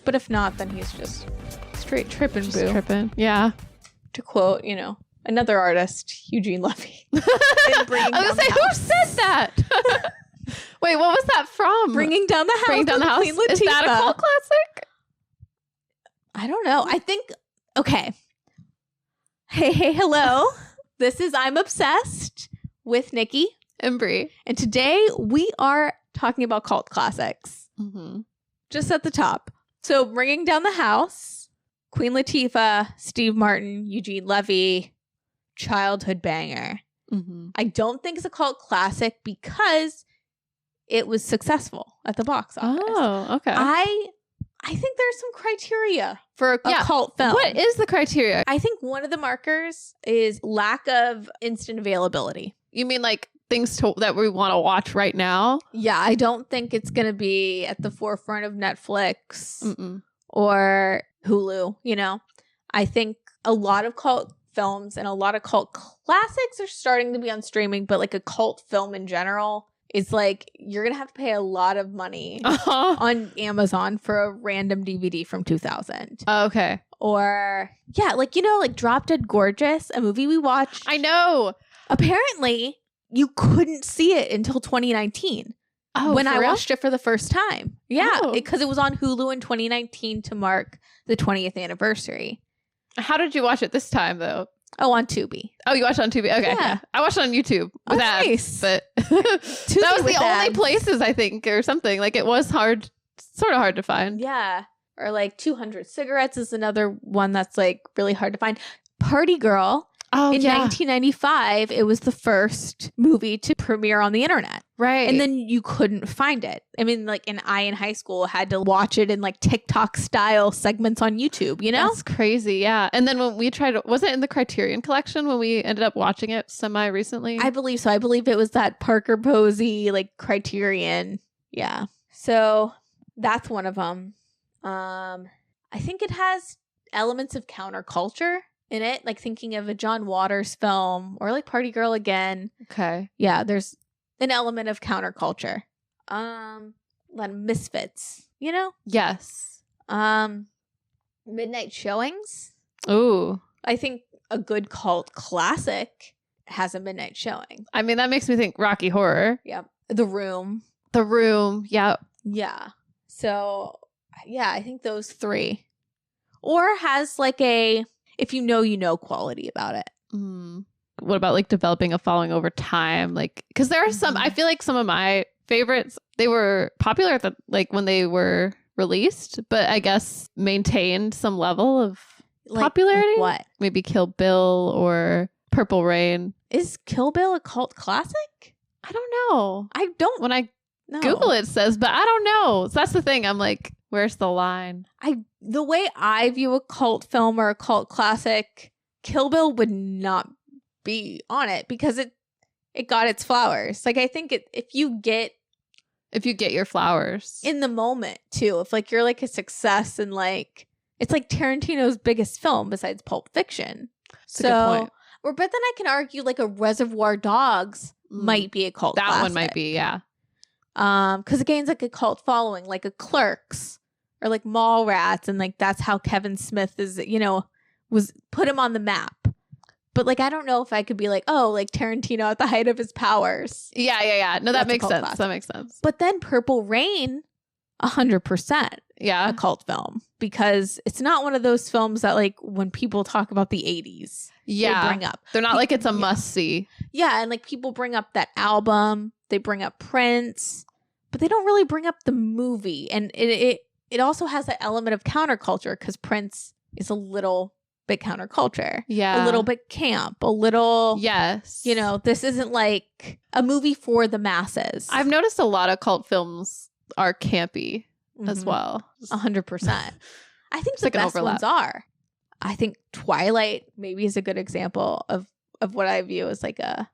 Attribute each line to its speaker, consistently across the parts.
Speaker 1: But if not, then he's just straight tripping,
Speaker 2: Just
Speaker 1: boo.
Speaker 2: tripping. Yeah.
Speaker 1: To quote, another artist, Eugene Levy.
Speaker 2: I was gonna say, who said that? Wait, what was that from?
Speaker 1: Bringing Down the House.
Speaker 2: Bringing Down the House.
Speaker 1: Queen Latifah.
Speaker 2: Is that a cult classic?
Speaker 1: I don't know. I think, okay. Hey, hello. This is I'm Obsessed with Nikki.
Speaker 2: And Brie.
Speaker 1: And today we are talking about cult classics.
Speaker 2: Mm-hmm.
Speaker 1: Just at the top. So Bringing Down the House, Queen Latifah, Steve Martin, Eugene Levy, childhood banger.
Speaker 2: Mm-hmm.
Speaker 1: I don't think it's a cult classic because it was successful at the box office.
Speaker 2: Oh, okay.
Speaker 1: I think there's some criteria for a cult film.
Speaker 2: What is the criteria?
Speaker 1: I think one of the markers is lack of instant availability.
Speaker 2: You mean like things that we want to watch right now?
Speaker 1: Yeah, I don't think it's going to be at the forefront of Netflix
Speaker 2: Mm-mm.
Speaker 1: or Hulu, I think a lot of cult films and a lot of cult classics are starting to be on streaming, but like a cult film in general is like you're going to have to pay a lot of money on Amazon for a random DVD from 2000.
Speaker 2: Okay.
Speaker 1: Or, yeah, like Drop Dead Gorgeous, a movie we watched.
Speaker 2: I know.
Speaker 1: Apparently, you couldn't see it until 2019 when I watched it for the first time. Yeah, because it was on Hulu in 2019 to mark the 20th anniversary.
Speaker 2: How did you watch it this time, though?
Speaker 1: Oh, on Tubi.
Speaker 2: Oh, you watched it on Tubi? Okay.
Speaker 1: Yeah.
Speaker 2: I watched it on YouTube with ads.
Speaker 1: Nice.
Speaker 2: But that was the only places, I think, or something. Like, it was sort of hard to find.
Speaker 1: Yeah. Or like 200 Cigarettes is another one that's like really hard to find. Party Girl.
Speaker 2: Oh,
Speaker 1: in 1995, it was the first movie to premiere on the internet.
Speaker 2: Right.
Speaker 1: And then you couldn't find it. I mean, like, in high school had to watch it in like TikTok style segments on YouTube,
Speaker 2: That's crazy. Yeah. And then when we tried, was it in the Criterion Collection when we ended up watching it semi recently?
Speaker 1: I believe so. I believe it was that Parker Posey, like Criterion. Yeah. So that's one of them. I think it has elements of counterculture in it, like thinking of a John Waters film or like Party Girl again.
Speaker 2: Okay.
Speaker 1: Yeah, there's an element of counterculture. A lot of misfits,
Speaker 2: Yes.
Speaker 1: Midnight Showings.
Speaker 2: Ooh.
Speaker 1: I think a good cult classic has a midnight showing.
Speaker 2: I mean, that makes me think Rocky Horror.
Speaker 1: Yep. The Room.
Speaker 2: The Room. Yeah.
Speaker 1: Yeah. So, yeah, I think those three. Or has like a if you know quality about it.
Speaker 2: Mm. What about like developing a following over time? Like, because there are some, I feel like some of my favorites, they were popular at when they were released, but I guess maintained some level of popularity.
Speaker 1: Like what?
Speaker 2: Maybe Kill Bill or Purple Rain.
Speaker 1: Is Kill Bill a cult classic?
Speaker 2: I don't know.
Speaker 1: I don't.
Speaker 2: When I
Speaker 1: know.
Speaker 2: Google it says, but I don't know. So that's the thing. I'm like, where's the line?
Speaker 1: The way I view a cult film or a cult classic, Kill Bill would not be on it because it got its flowers. Like, I think if you get
Speaker 2: your flowers
Speaker 1: in the moment too, if like you're like a success and like it's like Tarantino's biggest film besides Pulp Fiction.
Speaker 2: That's a good point.
Speaker 1: But then I can argue like a Reservoir Dogs might be a cult classic.
Speaker 2: That one might be, yeah.
Speaker 1: Because it gains like a cult following, like a Clerks or like Mallrats, and like that's how Kevin Smith is, was put him on the map. But like I don't know if I could be like, oh, like Tarantino at the height of his powers.
Speaker 2: Yeah. No, that makes sense.
Speaker 1: Classic.
Speaker 2: That makes sense.
Speaker 1: But then Purple Rain, 100%.
Speaker 2: Yeah,
Speaker 1: a cult film because it's not one of those films that like when people talk about the 80s, they bring up.
Speaker 2: They're not like it's a must see.
Speaker 1: Yeah, and like people bring up that album, they bring up Prince, but they don't really bring up the movie. And it also has that element of counterculture because Prince is a little bit counterculture.
Speaker 2: Yeah.
Speaker 1: A little bit camp, a little.
Speaker 2: Yes.
Speaker 1: This isn't like a movie for the masses.
Speaker 2: I've noticed a lot of cult films are campy as well.
Speaker 1: 100%. I think the
Speaker 2: like
Speaker 1: best ones are. I think Twilight maybe is a good example of what I view as like a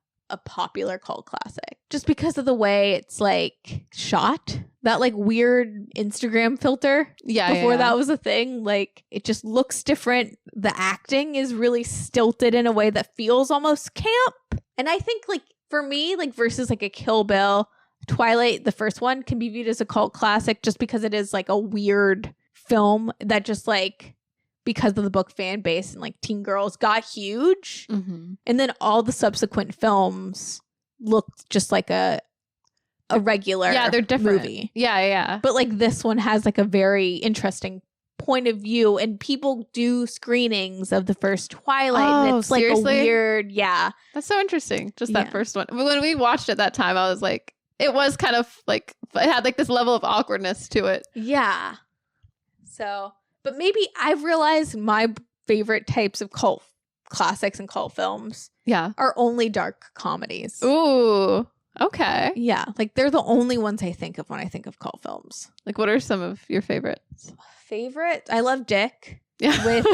Speaker 1: popular cult classic. Just because of the way it's like shot. That like weird Instagram filter.
Speaker 2: Yeah.
Speaker 1: Before that was a thing. Like it just looks different. The acting is really stilted in a way that feels almost camp. And I think like for me, like versus like a Kill Bill, Twilight, the first one, can be viewed as a cult classic just because it is like a weird film that just like, because of the book fan base and like teen girls got huge.
Speaker 2: Mm-hmm.
Speaker 1: And then all the subsequent films looked just like a regular
Speaker 2: they're different.
Speaker 1: movie.
Speaker 2: Yeah.
Speaker 1: But like this one has like a very interesting point of view, and people do screenings of the first Twilight, and it's like
Speaker 2: seriously?
Speaker 1: a weird,
Speaker 2: That's so interesting. Just
Speaker 1: Yeah.
Speaker 2: that first one. When we watched it that time, I was like, it was kind of like, it had like this level of awkwardness to it.
Speaker 1: Yeah. So, but maybe I've realized my favorite types of cult classics and cult films
Speaker 2: Yeah.
Speaker 1: are only dark comedies.
Speaker 2: Ooh. Okay.
Speaker 1: Yeah. Like they're the only ones I think of when I think of cult films.
Speaker 2: Like, what are some of your favorites?
Speaker 1: Favorite? I love Dick
Speaker 2: Yeah.
Speaker 1: with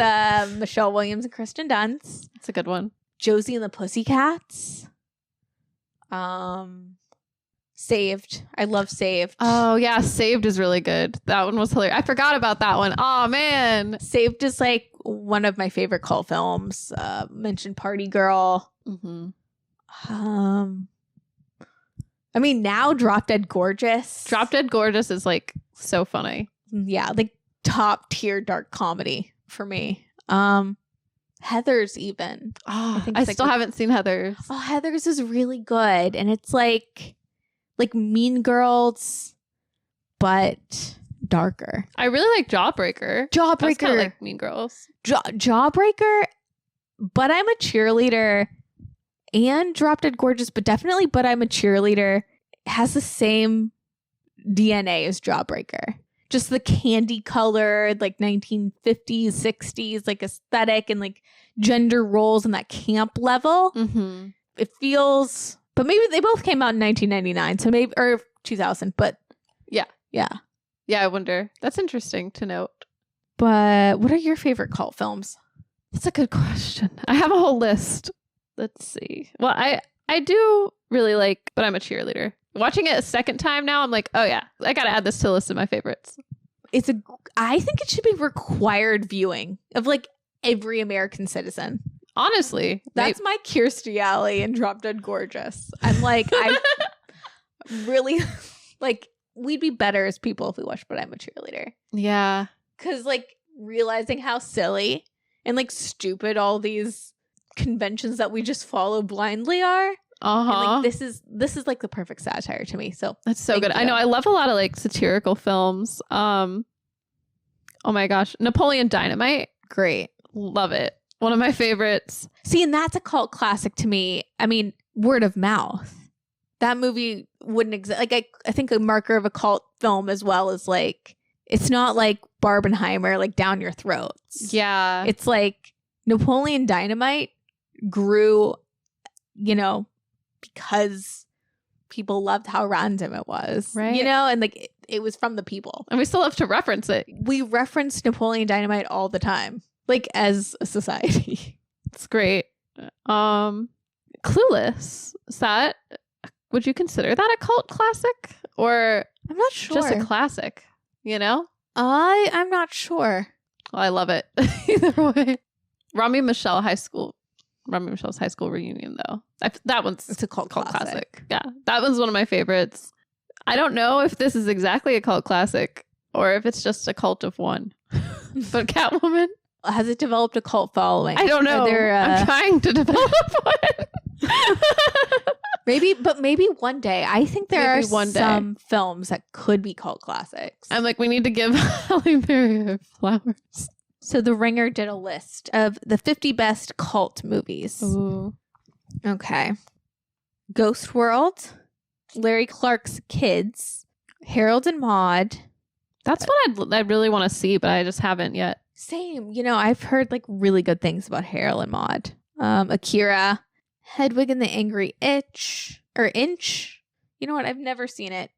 Speaker 1: Michelle Williams and Kristen Dunst.
Speaker 2: It's a good one.
Speaker 1: Josie and the Pussycats. Saved. I love Saved.
Speaker 2: Oh, yeah. Saved is really good. That one was hilarious. I forgot about that one. Oh, man.
Speaker 1: Saved is like one of my favorite cult films. Mentioned Party Girl.
Speaker 2: Mm-hmm.
Speaker 1: I mean, now Drop Dead Gorgeous.
Speaker 2: Drop Dead Gorgeous is like so funny.
Speaker 1: Yeah, like top tier dark comedy for me. Heathers even.
Speaker 2: Oh,
Speaker 1: think
Speaker 2: I
Speaker 1: it's like
Speaker 2: still haven't seen Heathers.
Speaker 1: Oh, Heathers is really good, and it's like Mean Girls, but darker.
Speaker 2: I really like Jawbreaker. That's
Speaker 1: Jawbreaker,
Speaker 2: kind of like Mean Girls.
Speaker 1: Jawbreaker, but I'm a Cheerleader, and Drop Dead Gorgeous, but definitely But I'm a Cheerleader has the same DNA as Jawbreaker. Just the candy colored, like 1950s, 60s, like aesthetic and like gender roles and that camp level.
Speaker 2: Mm-hmm.
Speaker 1: It feels, but maybe they both came out in 1999, so maybe, or 2000, but
Speaker 2: Yeah.
Speaker 1: Yeah.
Speaker 2: Yeah, I wonder. That's interesting to note.
Speaker 1: But what are your favorite cult films?
Speaker 2: That's a good question. I have a whole list. Let's see. Well, I do really like But I'm a Cheerleader. Watching it a second time now, I'm like, oh yeah, I gotta add this to a list of my favorites.
Speaker 1: I think it should be required viewing of like every American citizen.
Speaker 2: Honestly,
Speaker 1: That's my Kirstie Alley in Drop Dead Gorgeous. I'm like, I really like, we'd be better as people if we watched But I'm a Cheerleader.
Speaker 2: yeah.
Speaker 1: Because like realizing how silly and like stupid all these conventions that we just follow blindly are. And, like, this is like the perfect satire to me. So
Speaker 2: That's so
Speaker 1: thank
Speaker 2: good.
Speaker 1: you.
Speaker 2: I know. I love a lot of like satirical films. Oh my gosh, Napoleon Dynamite.
Speaker 1: great.
Speaker 2: Love it. One of my favorites.
Speaker 1: See, and that's a cult classic to me. I mean, word of mouth. That movie wouldn't exist. Like I think a marker of a cult film as well is like, it's not like Barbenheimer, like down your throats.
Speaker 2: Yeah.
Speaker 1: It's like Napoleon Dynamite grew, because people loved how random it was.
Speaker 2: Right.
Speaker 1: And like it was from the people.
Speaker 2: And we still have to reference it.
Speaker 1: We reference Napoleon Dynamite all the time, like as a society.
Speaker 2: It's great. Clueless. Would you consider that a cult classic? Or
Speaker 1: I'm not sure.
Speaker 2: just a classic,
Speaker 1: I'm not sure.
Speaker 2: Well, I love it. Either way. Rami Michelle's high school reunion, though. That one's
Speaker 1: It's a cult classic.
Speaker 2: Yeah, that one's one of my favorites. I don't know if this is exactly a cult classic or if it's just a cult of one. But Catwoman?
Speaker 1: Has it developed a cult following?
Speaker 2: I don't know. I'm trying to develop one.
Speaker 1: Maybe one day. I think there
Speaker 2: Maybe
Speaker 1: are
Speaker 2: one day.
Speaker 1: some films that could be cult classics.
Speaker 2: I'm like, we need to give Halle Berry her flowers.
Speaker 1: So The Ringer did a list of the 50 best cult movies.
Speaker 2: Ooh.
Speaker 1: Okay. Ghost World, Larry Clark's Kids, Harold and Maude.
Speaker 2: That's what I really want to see, but I just haven't yet.
Speaker 1: Same. I've heard like really good things about Harold and Maude. Akira, Hedwig and the Angry Inch. You know what? I've never seen it,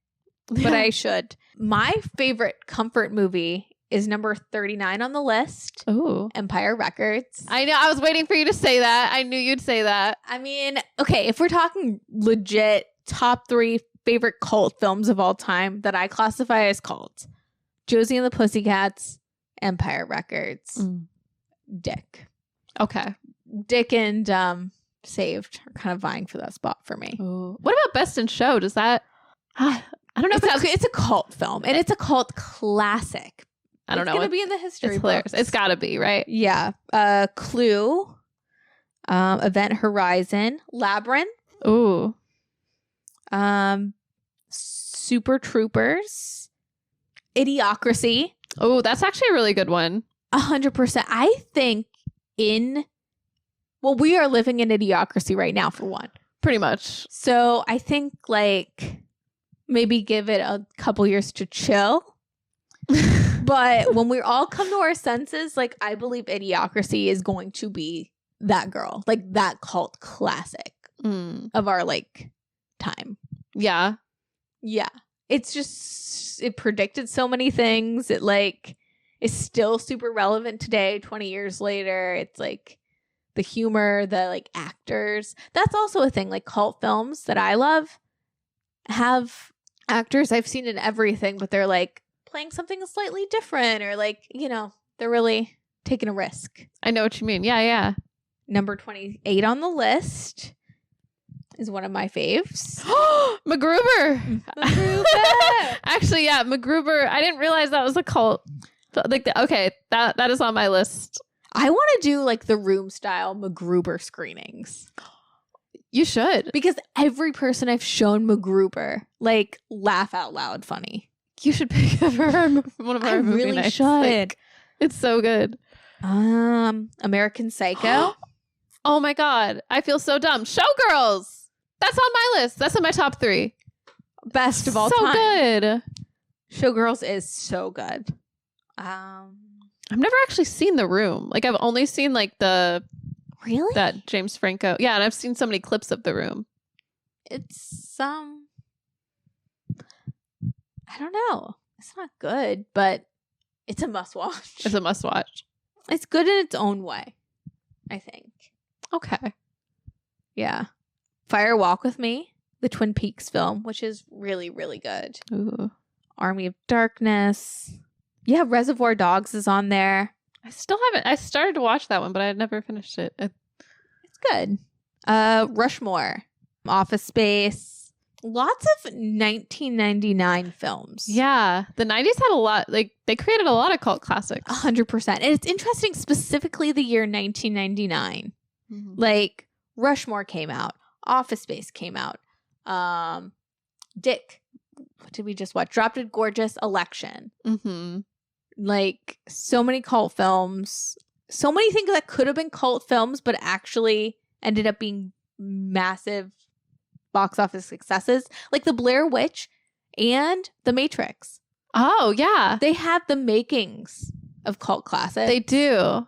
Speaker 1: but I should. My favorite comfort movie is number 39 on the list.
Speaker 2: Oh,
Speaker 1: Empire Records.
Speaker 2: I know. I was waiting for you to say that. I knew you'd say that.
Speaker 1: I mean, okay, if we're talking legit top 3 favorite cult films of all time that I classify as cult, Josie and the Pussycats, Empire Records, Dick.
Speaker 2: Okay.
Speaker 1: Dick and Saved are kind of vying for that spot for me.
Speaker 2: Ooh. What about Best in Show? Does that... I don't know if
Speaker 1: It's a cult film, and it's a cult classic.
Speaker 2: I don't know.
Speaker 1: It's gonna be in the history
Speaker 2: It's hilarious.
Speaker 1: books.
Speaker 2: It's gotta be, right?
Speaker 1: Yeah. Clue. Event Horizon. Labyrinth.
Speaker 2: Ooh.
Speaker 1: Super Troopers. Idiocracy.
Speaker 2: Oh, that's actually a really good one.
Speaker 1: 100%. I think we are living in idiocracy right now, for one.
Speaker 2: Pretty much.
Speaker 1: So I think like maybe give it a couple years to chill. But when we all come to our senses, like I believe Idiocracy is going to be that girl, like that cult classic of our like time.
Speaker 2: Yeah.
Speaker 1: Yeah. It's just, it predicted so many things. It like is still super relevant today, 20 years later. It's like the humor, the like actors. That's also a thing. Like cult films that I love have actors I've seen in everything, but they're like playing something slightly different, or like, you know, they're really taking a risk.
Speaker 2: I know what you mean. Yeah, yeah.
Speaker 1: Number 28 on the list is one of my faves.
Speaker 2: MacGruber.
Speaker 1: MacGruber.
Speaker 2: Actually, yeah, MacGruber. I didn't realize that was a cult. Like, okay, that is on my list.
Speaker 1: I want to do like the room style MacGruber screenings.
Speaker 2: You should.
Speaker 1: Because every person I've shown MacGruber, like, laugh out loud funny.
Speaker 2: You should pick up one of our movie
Speaker 1: really
Speaker 2: nights.
Speaker 1: should.
Speaker 2: Like, it's so good.
Speaker 1: American Psycho.
Speaker 2: Oh my God. I feel so dumb. Showgirls. That's on my list. That's in my top 3.
Speaker 1: Best of all
Speaker 2: so
Speaker 1: time.
Speaker 2: Good.
Speaker 1: Showgirls is so good.
Speaker 2: I've never actually seen The Room. Like, I've only seen like
Speaker 1: Really?
Speaker 2: that James Franco. Yeah, and I've seen so many clips of The Room.
Speaker 1: It's I don't know. It's not good, but it's a must watch.
Speaker 2: It's a must watch.
Speaker 1: It's good in its own way, I think.
Speaker 2: Okay.
Speaker 1: Yeah. Fire Walk with Me, the Twin Peaks film, which is really, really good.
Speaker 2: Ooh.
Speaker 1: Army of Darkness. Yeah, Reservoir Dogs is on there.
Speaker 2: I still haven't. I started to watch that one, but I had never finished it.
Speaker 1: It's good. Rushmore, Office Space. Lots of 1999 films.
Speaker 2: Yeah. The 90s had a lot. Like, they created a lot of cult classics.
Speaker 1: 100%. And it's interesting, specifically the year 1999.
Speaker 2: Mm-hmm.
Speaker 1: Like, Rushmore came out. Office Space came out. Dick. What did we just watch? Drop Dead Gorgeous. Election.
Speaker 2: Mm-hmm.
Speaker 1: Like, so many cult films. So many things that could have been cult films, but actually ended up being massive box office successes. Like The Blair Witch and The Matrix.
Speaker 2: Oh, yeah.
Speaker 1: They have the makings of cult classics.
Speaker 2: They do.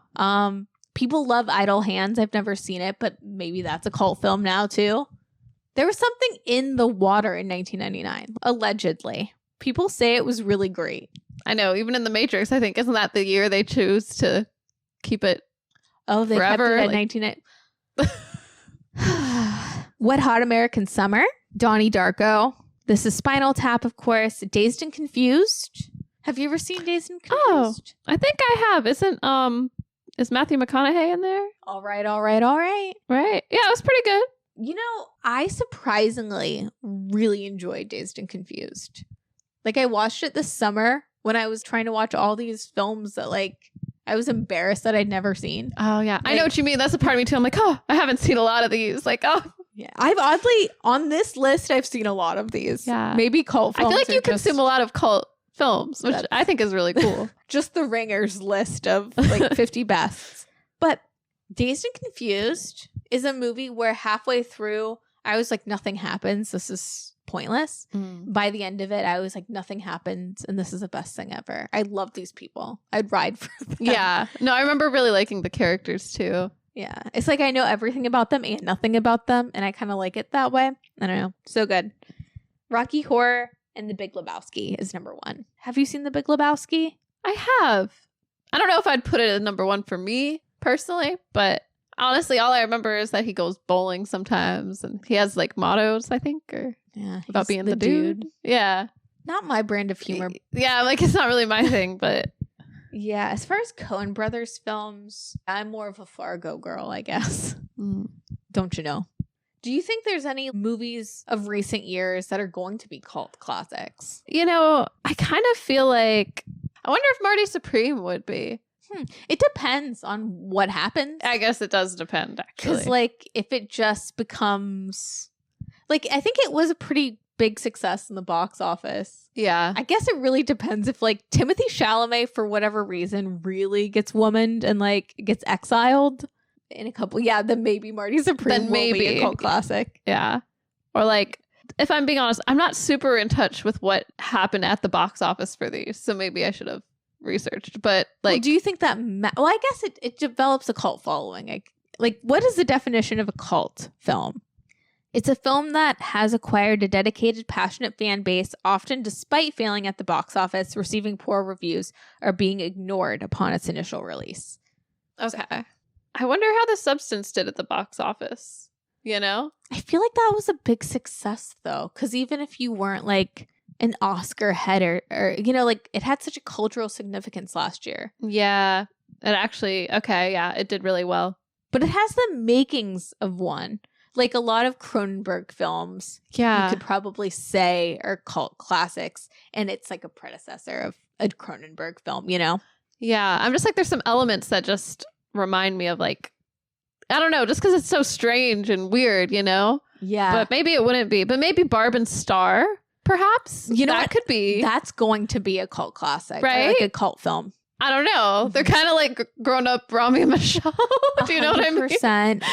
Speaker 1: People love Idle Hands. I've never seen it, but maybe that's a cult film now too. There was something in the water in 1999, allegedly. People say it was really great.
Speaker 2: I know. Even in The Matrix, I think, isn't that the year they chose to keep it
Speaker 1: they
Speaker 2: forever?
Speaker 1: kept it at 1990. Wet Hot American Summer, Donnie Darko. This is Spinal Tap, of course. Dazed and Confused. Have you ever seen Dazed and Confused?
Speaker 2: Oh, I think I have. Is Matthew McConaughey in there?
Speaker 1: All right.
Speaker 2: Right? Yeah, it was pretty good.
Speaker 1: You know, I surprisingly really enjoyed Dazed and Confused. Like, I watched it this summer when I was trying to watch all these films that, like, I was embarrassed that I'd never seen.
Speaker 2: Oh, yeah.
Speaker 1: Like,
Speaker 2: I know what you mean. That's a part of me, too. I'm like, oh, I haven't seen a lot of these. Like, oh.
Speaker 1: Yeah. I've oddly, on this list, I've seen a lot of these.
Speaker 2: Yeah.
Speaker 1: Maybe cult films.
Speaker 2: I feel like you consume a lot of cult films, which I think is really cool.
Speaker 1: Just the Ringers list of, like, 50 bests. But Dazed and Confused is a movie where halfway through, I was like, nothing happens. This is pointless. By the end of it, I was like, nothing happens, and this is the best thing ever. I love these people. I'd ride for them.
Speaker 2: Yeah. No, I remember really liking the characters, too.
Speaker 1: Yeah. It's like I know everything about them and nothing about them, and I kind of like it that way. I don't know. So good. Rocky Horror and The Big Lebowski is number 1. Have you seen The Big Lebowski?
Speaker 2: I have. I don't know if I'd put it at number 1 for me personally, but honestly, all I remember is that he goes bowling sometimes, and he has like mottos, I think, or about being the dude. Yeah.
Speaker 1: Not my brand of humor.
Speaker 2: Yeah, like it's not really my thing, but
Speaker 1: yeah, as far as Coen Brothers films, I'm more of a Fargo girl, I guess. Don't you know? Do you think there's any movies of recent years that are going to be cult classics?
Speaker 2: You know, I kind of feel like I wonder if Marty Supreme would be.
Speaker 1: It depends on what happens.
Speaker 2: I guess it does depend, actually.
Speaker 1: Because, like, if it just becomes... Like, I think it was a pretty big success in the box office.
Speaker 2: Yeah.
Speaker 1: I guess it really depends if, like, Timothée Chalamet, for whatever reason, really gets womaned and, like, gets exiled in a couple... Yeah, then maybe Marty Supreme will be a cult classic.
Speaker 2: Yeah. Or, like, if I'm being honest, I'm not super in touch with what happened at the box office for these, so maybe I should have researched. But, like...
Speaker 1: Well, do you think that... Well, I guess it develops a cult following. Like, what is the definition of a cult film? It's a film that has acquired a dedicated, passionate fan base, often despite failing at the box office, receiving poor reviews, or being ignored upon its initial release.
Speaker 2: Okay. So, I wonder how The Substance did at the box office, you know?
Speaker 1: I feel like that was a big success, though, because even if you weren't, like, an Oscar head or, you know, like, it had such a cultural significance last year.
Speaker 2: Yeah. It actually, okay, yeah, it did really well.
Speaker 1: But it has the makings of one. Like a lot of Cronenberg films, you could probably say are cult classics, and it's like a predecessor of a Cronenberg film, you know?
Speaker 2: Yeah, I'm just like, there's some elements that just remind me of, like, I don't know, just because it's so strange and weird, you know?
Speaker 1: Yeah.
Speaker 2: But maybe it wouldn't be. But maybe Barb and Star, perhaps?
Speaker 1: You know,
Speaker 2: that could be.
Speaker 1: That's going to be a cult classic,
Speaker 2: right?
Speaker 1: Like a cult film.
Speaker 2: I don't know. They're kind of like grown-up Rami and Michelle. Do you know what I mean?
Speaker 1: 100%.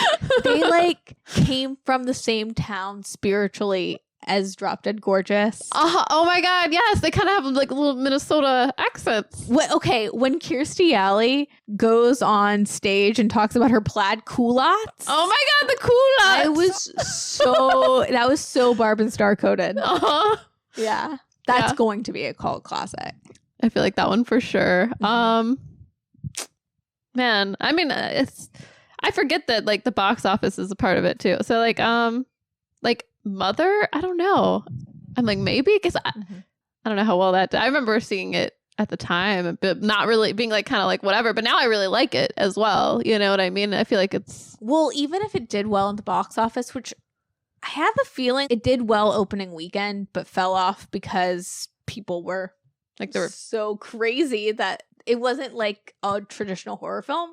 Speaker 1: They, like, came from the same town spiritually as Drop Dead Gorgeous.
Speaker 2: Oh my God, yes. They kind of have, like, little Minnesota accents.
Speaker 1: Okay, when Kirstie Alley goes on stage and talks about her plaid culottes.
Speaker 2: Oh my God, the culottes.
Speaker 1: That was so Barb and Star coded.
Speaker 2: Uh-huh.
Speaker 1: Yeah. That's going to be a cult classic.
Speaker 2: I feel like that one for sure. Man, I mean, I forget that, like, the box office is a part of it too. So, like Mother, I don't know. I'm like, maybe, because I don't know how well that did. I remember seeing it at the time, but not really being like, kind of like whatever. But now I really like it as well. You know what I mean? I feel like it's...
Speaker 1: Well, even if it did well in the box office, which I have a feeling it did well opening weekend, but fell off because people were... Like, they were so crazy that it wasn't like a traditional horror film.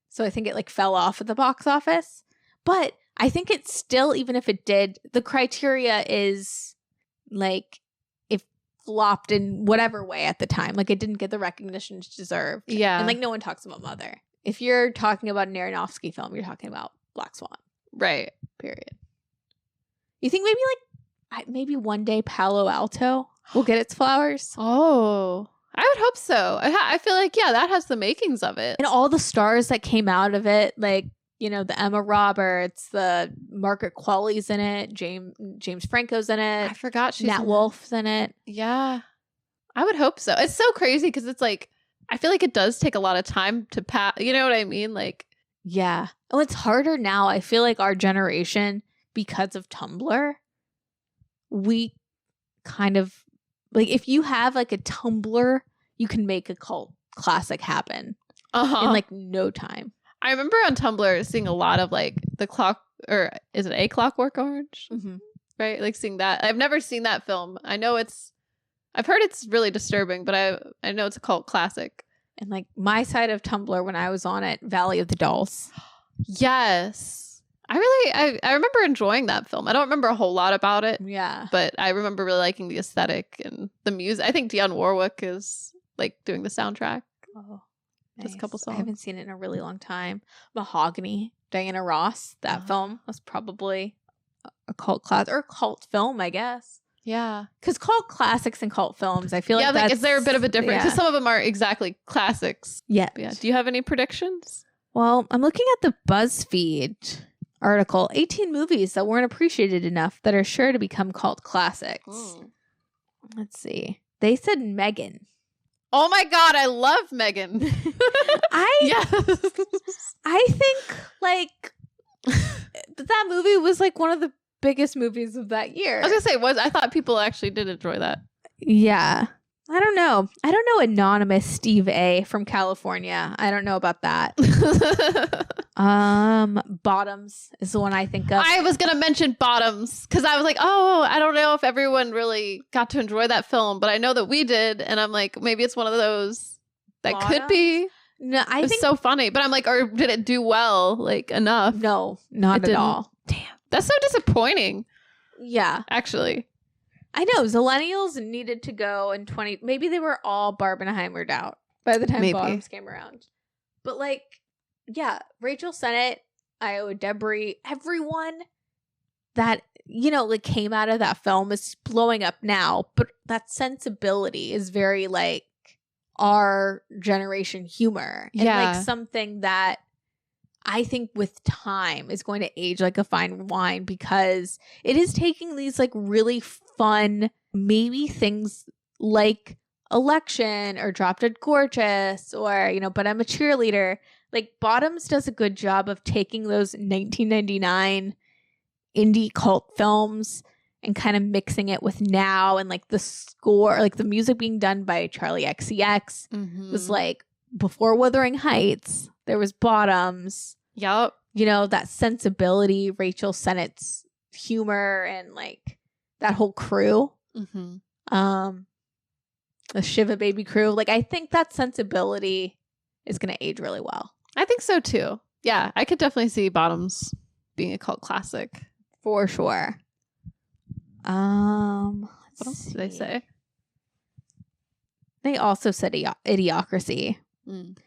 Speaker 1: So I think it, like, fell off at the box office. But I think it's still, even if it did, the criteria is, like, it flopped in whatever way at the time. Like, it didn't get the recognition it deserved.
Speaker 2: Yeah.
Speaker 1: And, like, no one talks about Mother. If you're talking about an Aronofsky film, you're talking about Black Swan.
Speaker 2: Right.
Speaker 1: Period. You think maybe one day Palo Alto will get its flowers?
Speaker 2: Oh, I would hope so. I feel like, yeah, that has the makings of it.
Speaker 1: And all the stars that came out of it, like, you know, the Emma Roberts, the Margaret Qualley's in it, James Franco's in it.
Speaker 2: I forgot she's
Speaker 1: Nat Wolf's in it.
Speaker 2: Yeah. I would hope so. It's so crazy because it's like, I feel like it does take a lot of time to pass. You know what I mean? Like,
Speaker 1: yeah. Oh, it's harder now. I feel like our generation, because of Tumblr, we kind of, like, if you have, like, a Tumblr, you can make a cult classic happen in, like, no time.
Speaker 2: I remember on Tumblr seeing a lot of, like, the clock, or is it A Clockwork Orange? Right? Like, seeing that. I've never seen that film. I know I've heard it's really disturbing, but I know it's a cult classic.
Speaker 1: And, like, my side of Tumblr when I was on it, Valley of the Dolls.
Speaker 2: Yes. I remember enjoying that film. I don't remember a whole lot about it.
Speaker 1: Yeah.
Speaker 2: But I remember really liking the aesthetic and the music. I think Dionne Warwick is, like, doing the soundtrack.
Speaker 1: Oh,
Speaker 2: nice. Just a couple songs.
Speaker 1: I haven't seen it in a really long time. Mahogany, Diana Ross. That film was probably a cult class or a cult film, I guess.
Speaker 2: Yeah.
Speaker 1: Because cult classics and cult films, I feel like that's...
Speaker 2: is there a bit of a difference? Because some of them are exactly classics.
Speaker 1: Yeah.
Speaker 2: Do you have any predictions?
Speaker 1: Well, I'm looking at the BuzzFeed article, 18 movies that weren't appreciated enough that are sure to become cult classics. Let's see. They said Megan.
Speaker 2: Oh my God, I love Megan.
Speaker 1: I think, like, that movie was, like, one of the biggest movies of that year.
Speaker 2: I was gonna say, I thought people actually did enjoy that.
Speaker 1: Yeah. I don't know. I don't know anonymous Steve A from California. I don't know about that. Bottoms is the one I think of.
Speaker 2: I was going to mention Bottoms because I was like, oh, I don't know if everyone really got to enjoy that film, but I know that we did. And I'm like, maybe it's one of those that could be.
Speaker 1: No, I think
Speaker 2: so funny. But I'm like, or did it do well, like enough?
Speaker 1: No, not at all.
Speaker 2: Damn. That's so disappointing.
Speaker 1: Yeah.
Speaker 2: Actually.
Speaker 1: I know. Zillennials needed to go in maybe they were all Barbenheimered out by the time Bottoms came around. But like, yeah, Rachel Sennett, Iowa Debris, everyone that, like came out of that film is blowing up now. But that sensibility is very like our generation humor. And like something that I think with time is going to age like a fine wine, because it is taking these like really fun, maybe things like Election or Drop Dead Gorgeous or, But I'm a Cheerleader. Like Bottoms does a good job of taking those 1999 indie cult films and kind of mixing it with now, and like the score, like the music being done by Charlie XCX was like before Wuthering Heights. There was Bottoms.
Speaker 2: Yep.
Speaker 1: That sensibility, Rachel Sennett's humor, and like that whole crew. The Shiva Baby crew. Like I think that sensibility is going to age really well.
Speaker 2: I think so too. Yeah, I could definitely see Bottoms being a cult classic.
Speaker 1: For sure.
Speaker 2: What else did they say?
Speaker 1: They also said Idiocracy. Let's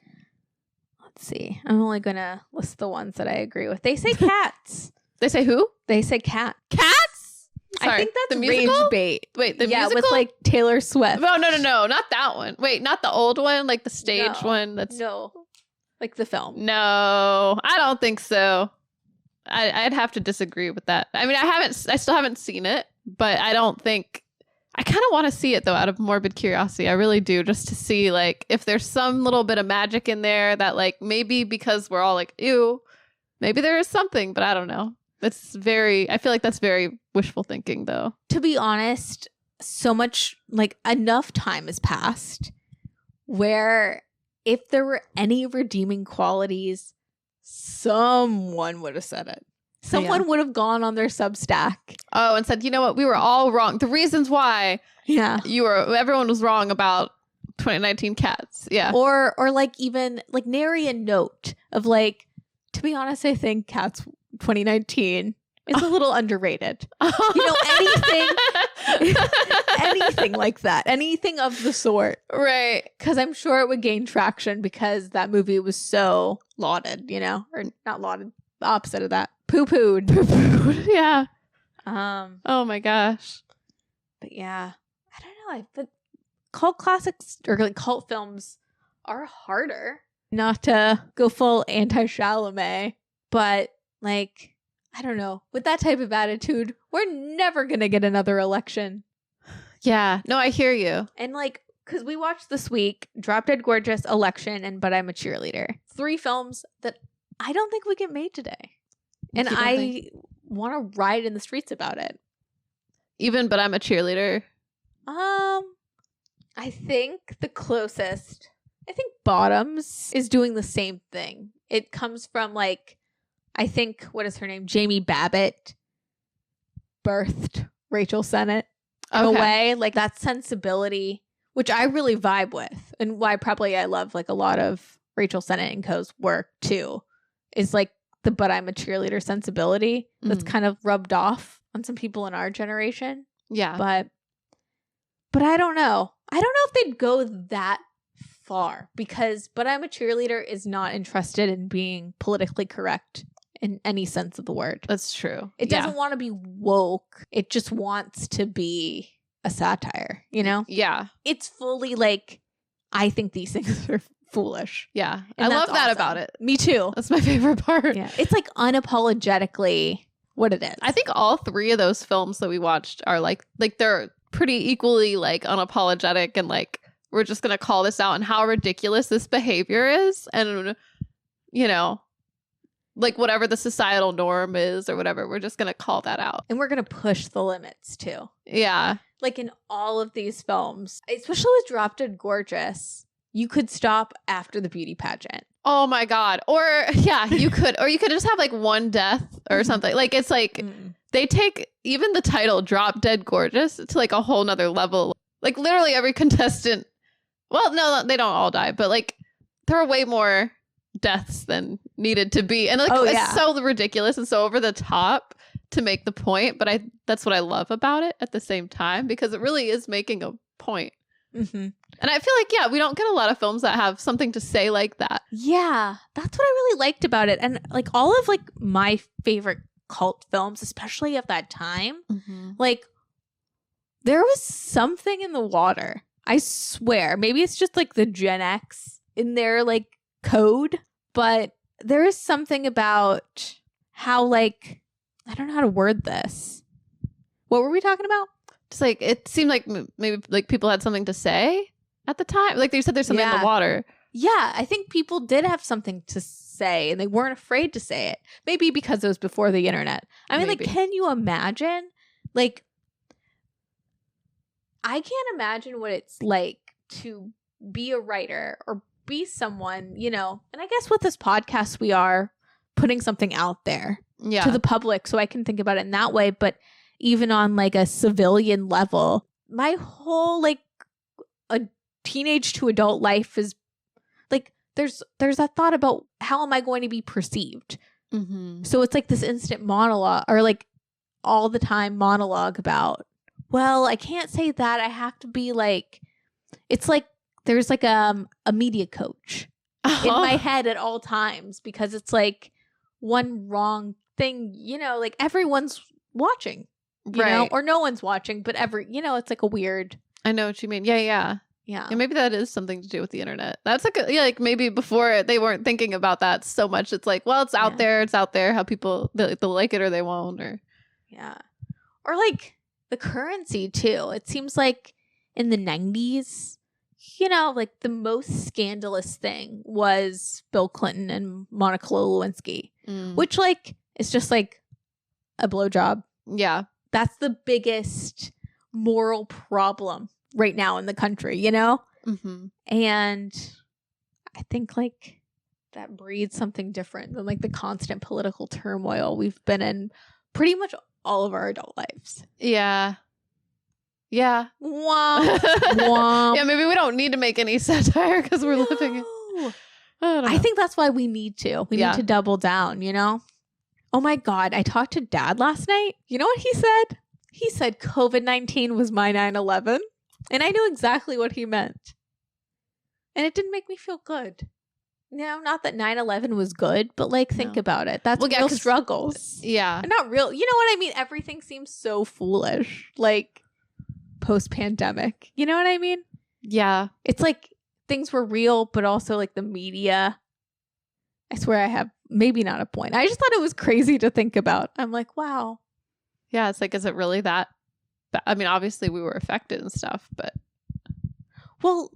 Speaker 1: see. I'm only going to list the ones that I agree with. They say Cats.
Speaker 2: They say who?
Speaker 1: They say Cats.
Speaker 2: Cats? Sorry,
Speaker 1: I think that's
Speaker 2: the musical?
Speaker 1: Rage Bait.
Speaker 2: Wait, the
Speaker 1: musical?
Speaker 2: musical?
Speaker 1: With like Taylor Swift.
Speaker 2: Oh, no. Not that one. Wait, not the old one? Like the stage one?
Speaker 1: No. Like the film.
Speaker 2: No, I don't think so. I'd have to disagree with that. I mean, I still haven't seen it, but I don't think, I kind of want to see it though, out of morbid curiosity. I really do, just to see like if there's some little bit of magic in there that like maybe because we're all like, ew, maybe there is something, but I don't know. I feel like that's very wishful thinking though.
Speaker 1: To be honest, so much, like enough time has passed where if there were any redeeming qualities, someone would have said it. Someone would have gone on their Substack.
Speaker 2: Oh, and said, you know what? We were all wrong. The reasons why everyone was wrong about 2019 Cats. Yeah.
Speaker 1: Or like even like nary a note of like, to be honest, I think Cats 2019 is a little underrated. Anything like that. Anything of the sort.
Speaker 2: Right.
Speaker 1: Because I'm sure it would gain traction because that movie was so lauded, or not lauded, the opposite of that. Poo-pooed.
Speaker 2: Yeah. Oh my gosh.
Speaker 1: But yeah, I don't know. But cult classics or like cult films are harder. Not to go full anti-Chalamet, but like, I don't know. With that type of attitude, we're never gonna get another Election.
Speaker 2: Yeah. No, I hear you.
Speaker 1: And like, because we watched this week Drop Dead Gorgeous, Election, and But I'm a Cheerleader. 3 films that I don't think would get made today. And I want to ride in the streets about it.
Speaker 2: Even But I'm a Cheerleader.
Speaker 1: I think the closest, I think Bottoms is doing the same thing. It comes from like, I think, what is her name? Jamie Babbitt birthed Rachel Sennett in a way. Like that sensibility, which I really vibe with. And why probably I love like a lot of Rachel Sennett and co.'s work too, is like the But I'm a Cheerleader sensibility that's kind of rubbed off on some people in our generation.
Speaker 2: Yeah.
Speaker 1: But I don't know. I don't know if they'd go that far because But I'm a Cheerleader is not interested in being politically correct in any sense of the word.
Speaker 2: That's true.
Speaker 1: It doesn't want to be woke. It just wants to be a satire,
Speaker 2: Yeah.
Speaker 1: It's fully like, I think these things are foolish.
Speaker 2: Yeah.
Speaker 1: And
Speaker 2: I love that
Speaker 1: awesome.
Speaker 2: about it.
Speaker 1: Me too.
Speaker 2: That's my favorite part.
Speaker 1: Yeah. It's like unapologetically what it is.
Speaker 2: I think all 3 of those films that we watched are like they're pretty equally like unapologetic and like, we're just going to call this out and how ridiculous this behavior is. And, like whatever the societal norm is or whatever, we're just going to call that out.
Speaker 1: And we're going to push the limits too.
Speaker 2: Yeah.
Speaker 1: Like in all of these films, especially with Drop Dead Gorgeous, you could stop after the beauty pageant.
Speaker 2: Oh my God. Or yeah, you could just have like one death or something. Like it's like they take even the title Drop Dead Gorgeous to like a whole nother level. Like literally every contestant. Well, no, they don't all die, but like there are way more deaths than needed to be. And like it's so ridiculous and so over the top to make the point. But that's what I love about it at the same time, because it really is making a point.
Speaker 1: Mm-hmm.
Speaker 2: And I feel like, yeah, we don't get a lot of films that have something to say like that.
Speaker 1: Yeah, that's what I really liked about it. And like all of like my favorite cult films, especially of that time, like there was something in the water. I swear. Maybe it's just like the Gen X in their like code, but there is something about how like, I don't know how to word this. What were we talking about?
Speaker 2: Just like it seemed like maybe like people had something to say at the time. Like they said there's something in the water.
Speaker 1: Yeah, I think people did have something to say and they weren't afraid to say it. Maybe because it was before the internet. I mean, like, can you imagine? Like, I can't imagine what it's like to be a writer or be someone, you know, and I guess with this podcast, we are putting something out there to the public so I can think about it in that way. But even on like a civilian level, my whole like a teenage to adult life is like, there's that thought about how am I going to be perceived? So it's like this instant monologue or like all the time monologue about, well, I can't say that. I have to be like, it's like there's like a media coach in my head at all times, because it's like one wrong thing, you know, like everyone's watching, you know, or no one's watching, but you know, it's like a weird.
Speaker 2: I know what you mean. Yeah. And maybe that is something to do with the internet. That's like, like maybe before they weren't thinking about that so much. It's like, well, it's out there. It's out there. How people, they'll like it or they won't. Or
Speaker 1: or like the currency too. It seems like in the 90s, you know, like the most scandalous thing was Bill Clinton and Monica Lewinsky, which like is just like a blowjob.
Speaker 2: Yeah.
Speaker 1: That's the biggest moral problem right now in the country, you know? And I think like that breeds something different than like the constant political turmoil we've been in pretty much all of our adult lives.
Speaker 2: Yeah.
Speaker 1: Womp, womp.
Speaker 2: Yeah, maybe we don't need to make any satire because we're living in. I
Speaker 1: think that's why we need to. We need to double down, you know? Oh my God. I talked to Dad last night. You know what he said? He said COVID-19 was my 9/11. And I knew exactly what he meant. And it didn't make me feel good. No, not that 9/11 was good, but like think about it. That's real struggles.
Speaker 2: Yeah.
Speaker 1: And not real. You know what I mean? Everything seems so foolish. Like post-pandemic. You know what I mean?
Speaker 2: Yeah.
Speaker 1: It's like things were real, but also like the media. I swear I have maybe not a point. I just thought it was crazy to think about. I'm like, wow.
Speaker 2: Yeah, it's like, is it really that? I mean, obviously we were affected and stuff, but.
Speaker 1: Well,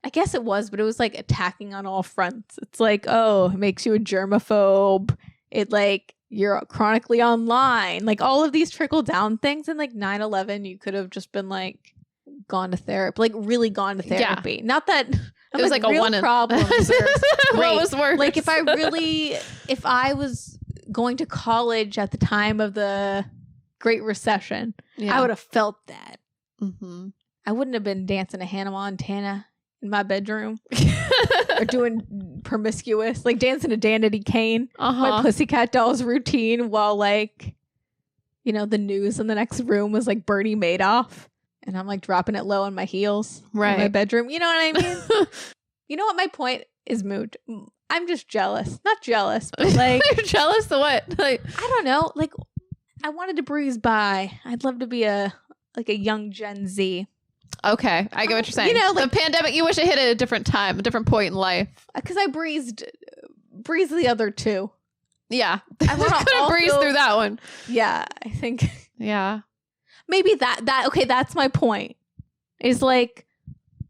Speaker 1: I guess it was, but it was like attacking on all fronts. It's like, oh, it makes you a germaphobe. It like, you're chronically online. Like all of these trickle down things. And like 9/11, you could have just been like gone to therapy, like really gone to therapy. Yeah. Not that
Speaker 2: it was like a one
Speaker 1: problem.
Speaker 2: What was worse?
Speaker 1: Like if I was going to college at the time of the Great Recession, I would have felt that. I wouldn't have been dancing to Hannah Montana in my bedroom or doing promiscuous, like dancing to Danity Kane, my Pussycat Dolls routine while like, you know, the news in the next room was like Bernie Madoff and I'm like dropping it low on my heels in my bedroom. You know what I mean? You know what my point is, moot. I'm just jealous. Not jealous, but like
Speaker 2: you're jealous of what? Like
Speaker 1: I don't know. Like I wanted to breeze by. I'd love to be a young Gen Z.
Speaker 2: Okay, I get what you're saying.
Speaker 1: You know, like
Speaker 2: the pandemic, you wish it hit at a different time, a different point in life.
Speaker 1: Because I breezed the other two.
Speaker 2: Yeah.
Speaker 1: I want to
Speaker 2: breeze through that one.
Speaker 1: Yeah, I think.
Speaker 2: Yeah.
Speaker 1: Maybe that okay, that's my point. Is like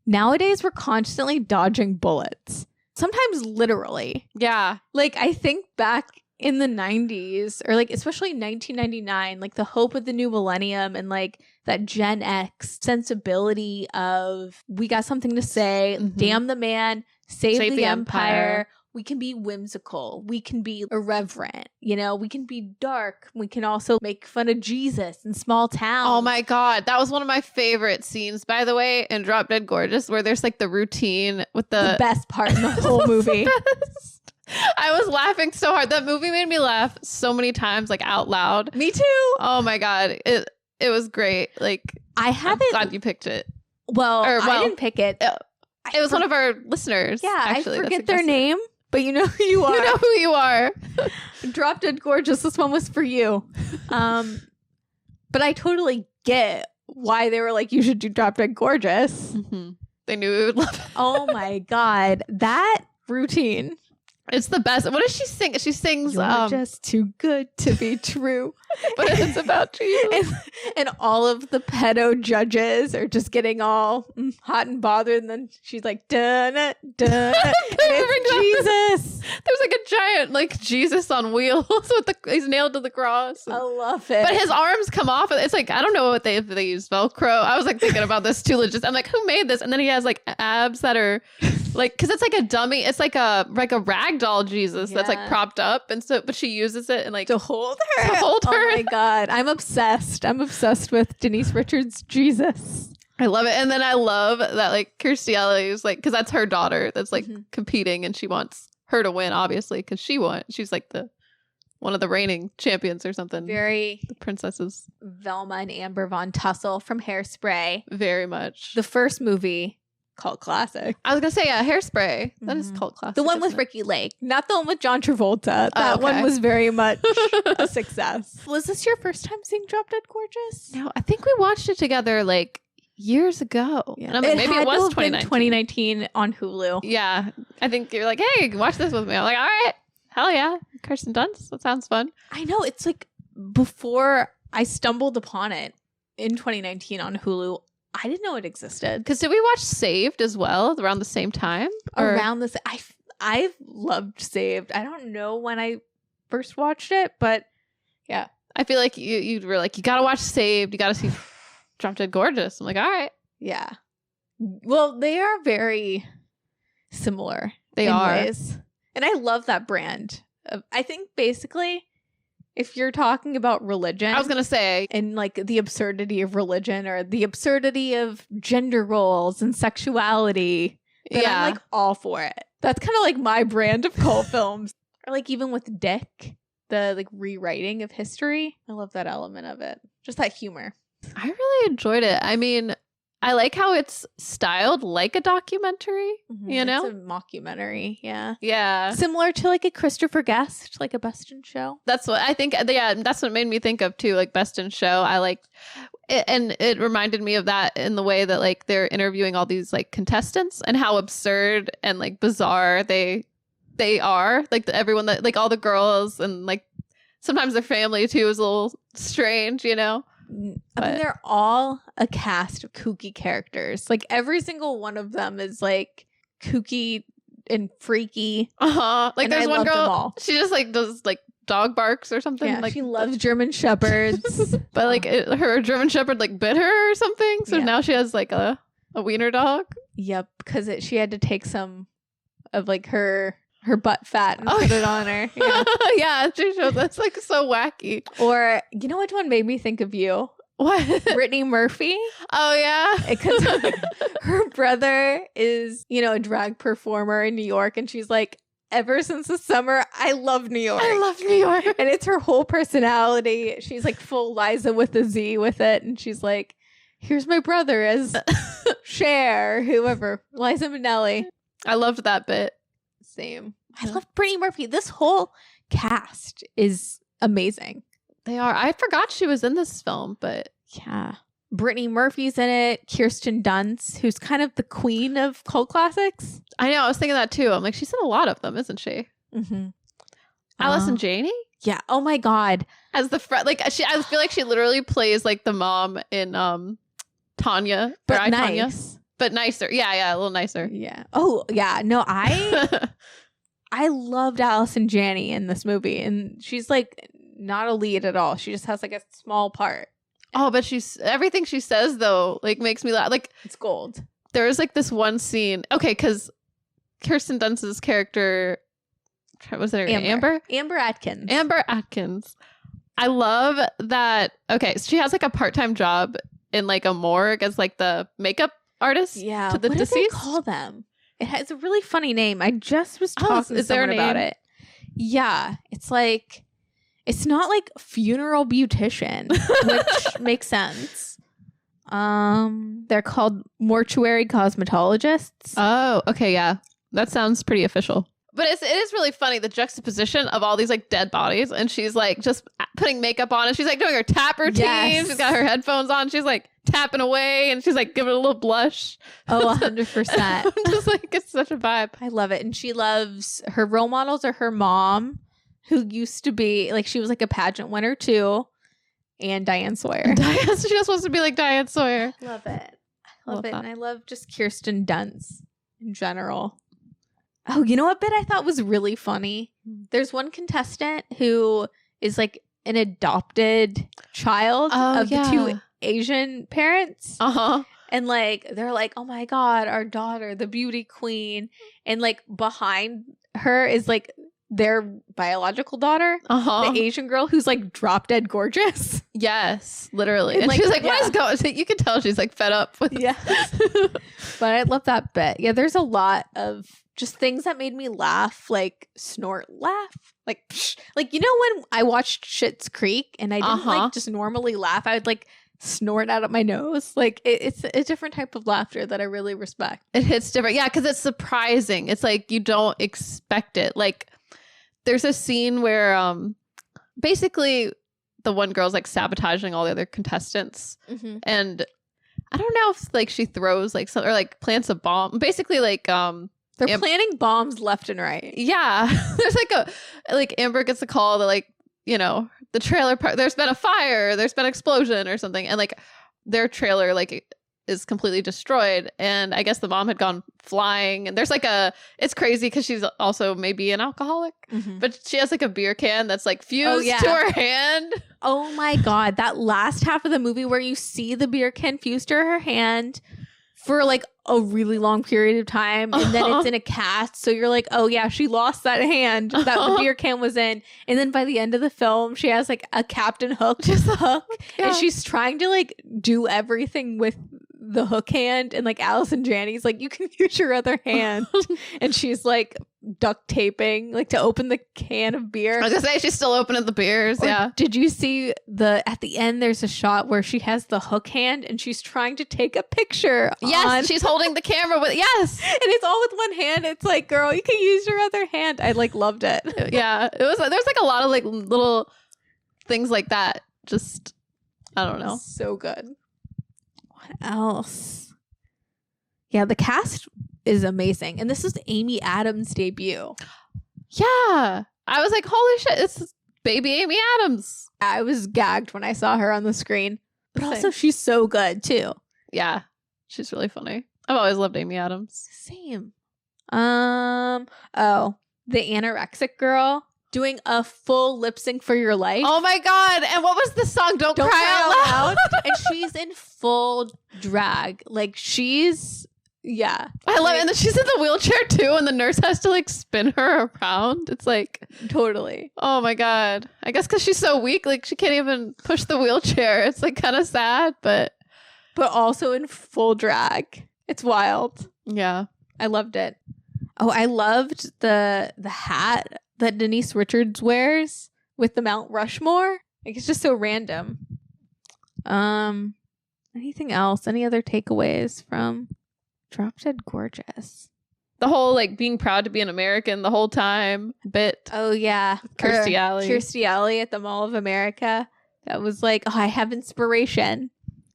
Speaker 1: nowadays we're constantly dodging bullets. sometimes literally.
Speaker 2: Yeah.
Speaker 1: Like, I think back in the 90s, or like especially 1999, like the hope of the new millennium and like that Gen X sensibility of we got something to say, damn the man, save the empire. We can be whimsical. We can be irreverent. You know, we can be dark. We can also make fun of Jesus in small towns.
Speaker 2: Oh my God. That was one of my favorite scenes, by the way, in Drop Dead Gorgeous, where there's like the routine with the
Speaker 1: best part in the whole movie.
Speaker 2: I was laughing so hard. That movie made me laugh so many times, like out loud.
Speaker 1: Me too.
Speaker 2: Oh my God. It was great. Like, I'm glad you picked it.
Speaker 1: Well, I didn't pick it.
Speaker 2: It was one of our listeners.
Speaker 1: Yeah,
Speaker 2: actually,
Speaker 1: I forget their name. But you know who you are.
Speaker 2: You know who you are.
Speaker 1: Drop Dead Gorgeous. This one was for you. But I totally get why they were like, you should do Drop Dead Gorgeous.
Speaker 2: Mm-hmm. They knew we would love it.
Speaker 1: Oh my God. That routine.
Speaker 2: It's the best. What does she sing? She sings,
Speaker 1: You're just too good to be true.
Speaker 2: But it's about you.
Speaker 1: And all of the pedo judges are just getting all hot and bothered. And then she's like, dun it, dun it. It's Jesus.
Speaker 2: There's like a giant, like, Jesus on wheels with he's nailed to the cross.
Speaker 1: I love it.
Speaker 2: But his arms come off. It's like, I don't know if they use Velcro. I was like thinking about this too. Just, I'm like, who made this? And then he has like abs that are like, because it's like a dummy. It's like a ragdoll Jesus that's like propped up. And so, but she uses it and like
Speaker 1: to hold her.
Speaker 2: Oh
Speaker 1: my God. I'm obsessed. I'm obsessed with Denise Richards' Jesus.
Speaker 2: I love it. And then I love that like Kirstie Alley is like, because that's her daughter that's like competing and she wants her to win, obviously, because she's like one of the reigning champions or something.
Speaker 1: Very
Speaker 2: the princesses.
Speaker 1: Velma and Amber Von Tussle from Hairspray.
Speaker 2: Very much.
Speaker 1: The first movie. Cult classic.
Speaker 2: I was gonna say, yeah, Hairspray. That is cult classic.
Speaker 1: The one with Ricky Lake, not the one with John Travolta. That one was very much a success. Was this your first time seeing Drop Dead Gorgeous?
Speaker 2: No, I think we watched it together like years ago.
Speaker 1: Yeah.
Speaker 2: And I'm like, maybe it was
Speaker 1: 2019 on Hulu.
Speaker 2: Yeah. I think you're like, hey, watch this with me. I'm like, all right. Hell yeah. Kirsten Dunst. That sounds fun.
Speaker 1: I know. It's like before I stumbled upon it in 2019 on Hulu, I didn't know it existed.
Speaker 2: Because did we watch Saved as well around the same time?
Speaker 1: Around this, I've loved Saved. I don't know when I first watched it, but yeah.
Speaker 2: I feel like you were like, you got to watch Saved. You got to see Drop Dead Gorgeous. I'm like, all right.
Speaker 1: Yeah. Well, they are very similar.
Speaker 2: They are.
Speaker 1: Ways. And I love that brand. I think basically, if you're talking about religion,
Speaker 2: I was gonna say,
Speaker 1: and like the absurdity of religion or the absurdity of gender roles and sexuality, then I'm like all for it. That's kind of like my brand of cult films. Or like even with Dick, the like rewriting of history. I love that element of it. Just that humor.
Speaker 2: I really enjoyed it. I mean, I like how it's styled like a documentary, you know?
Speaker 1: It's a mockumentary, yeah.
Speaker 2: Yeah.
Speaker 1: Similar to like a Christopher Guest, like a Best in Show.
Speaker 2: That's what I think, yeah, that's what it made me think of too, like Best in Show. I liked it, and it reminded me of that in the way that like they're interviewing all these like contestants and how absurd and like bizarre they are. Like everyone that, like all the girls and like sometimes their family too is a little strange, you know?
Speaker 1: I mean, they're all a cast of kooky characters. Like every single one of them is like kooky and freaky.
Speaker 2: Like there's one girl, she just like does like dog barks or something.
Speaker 1: Yeah,
Speaker 2: like
Speaker 1: she loves German Shepherds.
Speaker 2: But like her German Shepherd like bit her or something. So now she has like a wiener dog.
Speaker 1: Yep, because she had to take some of like her butt fat and put it on her. Yeah.
Speaker 2: Yeah, she shows that's like so wacky.
Speaker 1: Or you know which one made me think of you?
Speaker 2: What?
Speaker 1: Brittany Murphy.
Speaker 2: Oh yeah,
Speaker 1: because her brother is, you know, a drag performer in New York, and she's like, ever since the summer, I love New York.
Speaker 2: I love New York,
Speaker 1: and it's her whole personality. She's like full Liza with a Z with it, and she's like, here's my brother as Cher, whoever, Liza Minnelli.
Speaker 2: I loved that bit.
Speaker 1: Same. I love Brittany Murphy. This whole cast is amazing.
Speaker 2: They are. I forgot she was in this film, but
Speaker 1: yeah. Brittany Murphy's in it. Kirsten Dunst, who's kind of the queen of cult classics.
Speaker 2: I know. I was thinking that too. I'm like, she's in a lot of them, isn't she?
Speaker 1: Mm-hmm.
Speaker 2: Allison Janney?
Speaker 1: Yeah. Oh my God.
Speaker 2: As the friend, like I feel like she literally plays like the mom in Tanya.
Speaker 1: But
Speaker 2: I,
Speaker 1: nice.
Speaker 2: Tanya. but nicer. Yeah, a little nicer.
Speaker 1: Yeah. Oh, yeah. No, I loved Allison Janney in this movie, and she's like not a lead at all. She just has like a small part.
Speaker 2: Oh, but everything she says though like makes me laugh. Like
Speaker 1: It's gold.
Speaker 2: there was like this one scene. Okay, because Kirsten Dunst's character, was it Amber?
Speaker 1: Amber Atkins.
Speaker 2: Amber Atkins. I love that. Okay, so she has like a part-time job in like a morgue as like the makeup artist.
Speaker 1: Yeah.
Speaker 2: To the
Speaker 1: what
Speaker 2: deceased.
Speaker 1: do they call them? It has a really funny name. I just was talking to someone about it. Yeah, it's like it's not like funeral beautician, which makes sense. They're called mortuary cosmetologists.
Speaker 2: Oh, okay, yeah, that sounds pretty official. But it is really funny, the juxtaposition of all these like dead bodies, and she's like just putting makeup on, and she's like doing her tap routine.
Speaker 1: Yes.
Speaker 2: She's got her headphones on. She's like tapping away, and she's like giving it a little blush.
Speaker 1: Oh, 100%.
Speaker 2: I'm just like, it's such a vibe.
Speaker 1: I love it. And she loves her role models are her mom, who used to be like, she was like a pageant winner too, and Diane Sawyer.
Speaker 2: She just wants to be like Diane Sawyer.
Speaker 1: Love it. I love it.
Speaker 2: that.
Speaker 1: And I love just Kirsten Dunst in general. Oh, you know what bit I thought was really funny? There's one contestant who is like an adopted child of the two Asian parents.
Speaker 2: Uh-huh.
Speaker 1: And like they're like, oh my God, our daughter, the beauty queen. And like behind her is like their biological daughter,
Speaker 2: Uh-huh.
Speaker 1: the Asian girl who's like drop dead gorgeous.
Speaker 2: Yes, literally.
Speaker 1: And,
Speaker 2: And
Speaker 1: like,
Speaker 2: she's like,
Speaker 1: yeah.
Speaker 2: what is going? You can tell she's like fed up with
Speaker 1: Yeah. But I love that bit. Yeah, there's a lot of just things that made me laugh, like snort laugh. Like, psh. Like, you know when I watched Schitt's Creek and I didn't like just normally laugh, I would like snort out of my nose. Like it's a different type of laughter that I really respect.
Speaker 2: It hits different. Yeah, because it's surprising. It's like you don't expect it. Like there's a scene where basically the one girl's like sabotaging all the other contestants.
Speaker 1: Mm-hmm.
Speaker 2: And I don't know if like she throws like some or like plants a bomb. Basically like
Speaker 1: They're planting bombs left and right.
Speaker 2: yeah. There's like Amber gets a call that like, you know, the trailer park, there's been a fire, there's been an explosion or something, and like their trailer like is completely destroyed, and I guess the mom had gone flying, and there's like it's crazy because she's also maybe an alcoholic, but she has like a beer can that's like fused to her hand.
Speaker 1: Oh my God, that last half of the movie where you see the beer can fused to her hand for like a really long period of time, and then it's in a cast, so you're like, oh yeah, she lost that hand that the beer can was in. And then by the end of the film, she has like a Captain Hook, just a hook, and she's trying to like do everything with the hook hand, and like Allison Janney's like, you can use your other hand, and she's like duct taping like to open the can of beer.
Speaker 2: I was gonna say she's still opening the beers.
Speaker 1: Or
Speaker 2: yeah.
Speaker 1: Did you see at the end there's a shot where she has the hook hand and she's trying to take a picture?
Speaker 2: Yes, she's holding the camera with and
Speaker 1: it's all with one hand. It's like, girl, you can use your other hand. I like loved it.
Speaker 2: yeah. There's like a lot of like little things like that. Just I don't know.
Speaker 1: So good. What else? Yeah, the cast is amazing. And this is Amy Adams' debut.
Speaker 2: Yeah. I was like, holy shit, it's baby Amy Adams.
Speaker 1: I was gagged when I saw her on the screen. But
Speaker 2: Same.
Speaker 1: also she's so good too.
Speaker 2: Yeah. She's really funny. I've always loved Amy Adams.
Speaker 1: Same. Oh, the anorexic girl doing a full lip sync for your life.
Speaker 2: Oh my God. And what was the song? Don't cry out loud.
Speaker 1: And she's in full drag. Like she's, yeah.
Speaker 2: I love it. And then she's in the wheelchair too, and the nurse has to like spin her around. It's like,
Speaker 1: Totally.
Speaker 2: oh my God. I guess because she's so weak, like she can't even push the wheelchair. It's like kind of sad, but
Speaker 1: also in full drag. It's wild.
Speaker 2: yeah.
Speaker 1: I loved it. Oh, I loved the hat that Denise Richards wears with the Mount Rushmore. Like it's just so random. Anything else? Any other takeaways from Drop Dead Gorgeous?
Speaker 2: The whole like being proud to be an American the whole time bit.
Speaker 1: Oh yeah,
Speaker 2: Kirstie Alley.
Speaker 1: Kirstie Alley at the Mall of America. That was like, oh, I have inspiration,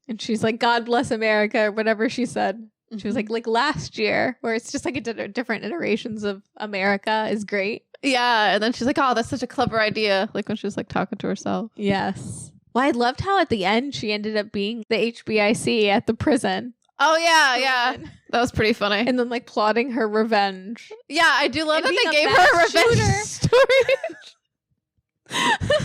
Speaker 1: and she's like, God bless America, or whatever she said. She was like last year, where it's just like different iterations of America is great.
Speaker 2: Yeah. And then she's like, oh, that's such a clever idea. Like when she was like talking to herself.
Speaker 1: Yes. Well, I loved how at the end she ended up being the HBIC at the prison.
Speaker 2: Oh yeah. That was pretty funny.
Speaker 1: And then like plotting her revenge.
Speaker 2: Yeah, I do love
Speaker 1: And
Speaker 2: that they
Speaker 1: being a
Speaker 2: gave her a
Speaker 1: mass
Speaker 2: revenge story.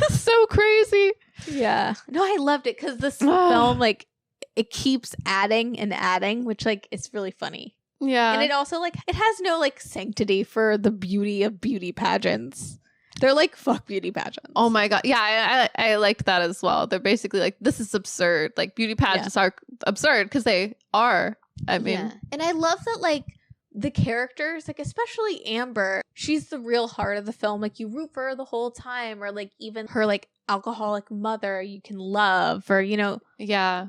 Speaker 2: So crazy.
Speaker 1: Yeah. No, I loved it because this film, like, it keeps adding and adding, which like is really funny.
Speaker 2: Yeah.
Speaker 1: And it also like it has no like sanctity for the beauty of beauty pageants. They're like, fuck beauty pageants.
Speaker 2: Oh my god. Yeah, I liked that as well. They're basically like, this is absurd. Like beauty pageants are absurd because they are. I mean,
Speaker 1: and I love that like the characters, like especially Amber, she's the real heart of the film. Like you root for her the whole time, or like even her like alcoholic mother you can love, or you know,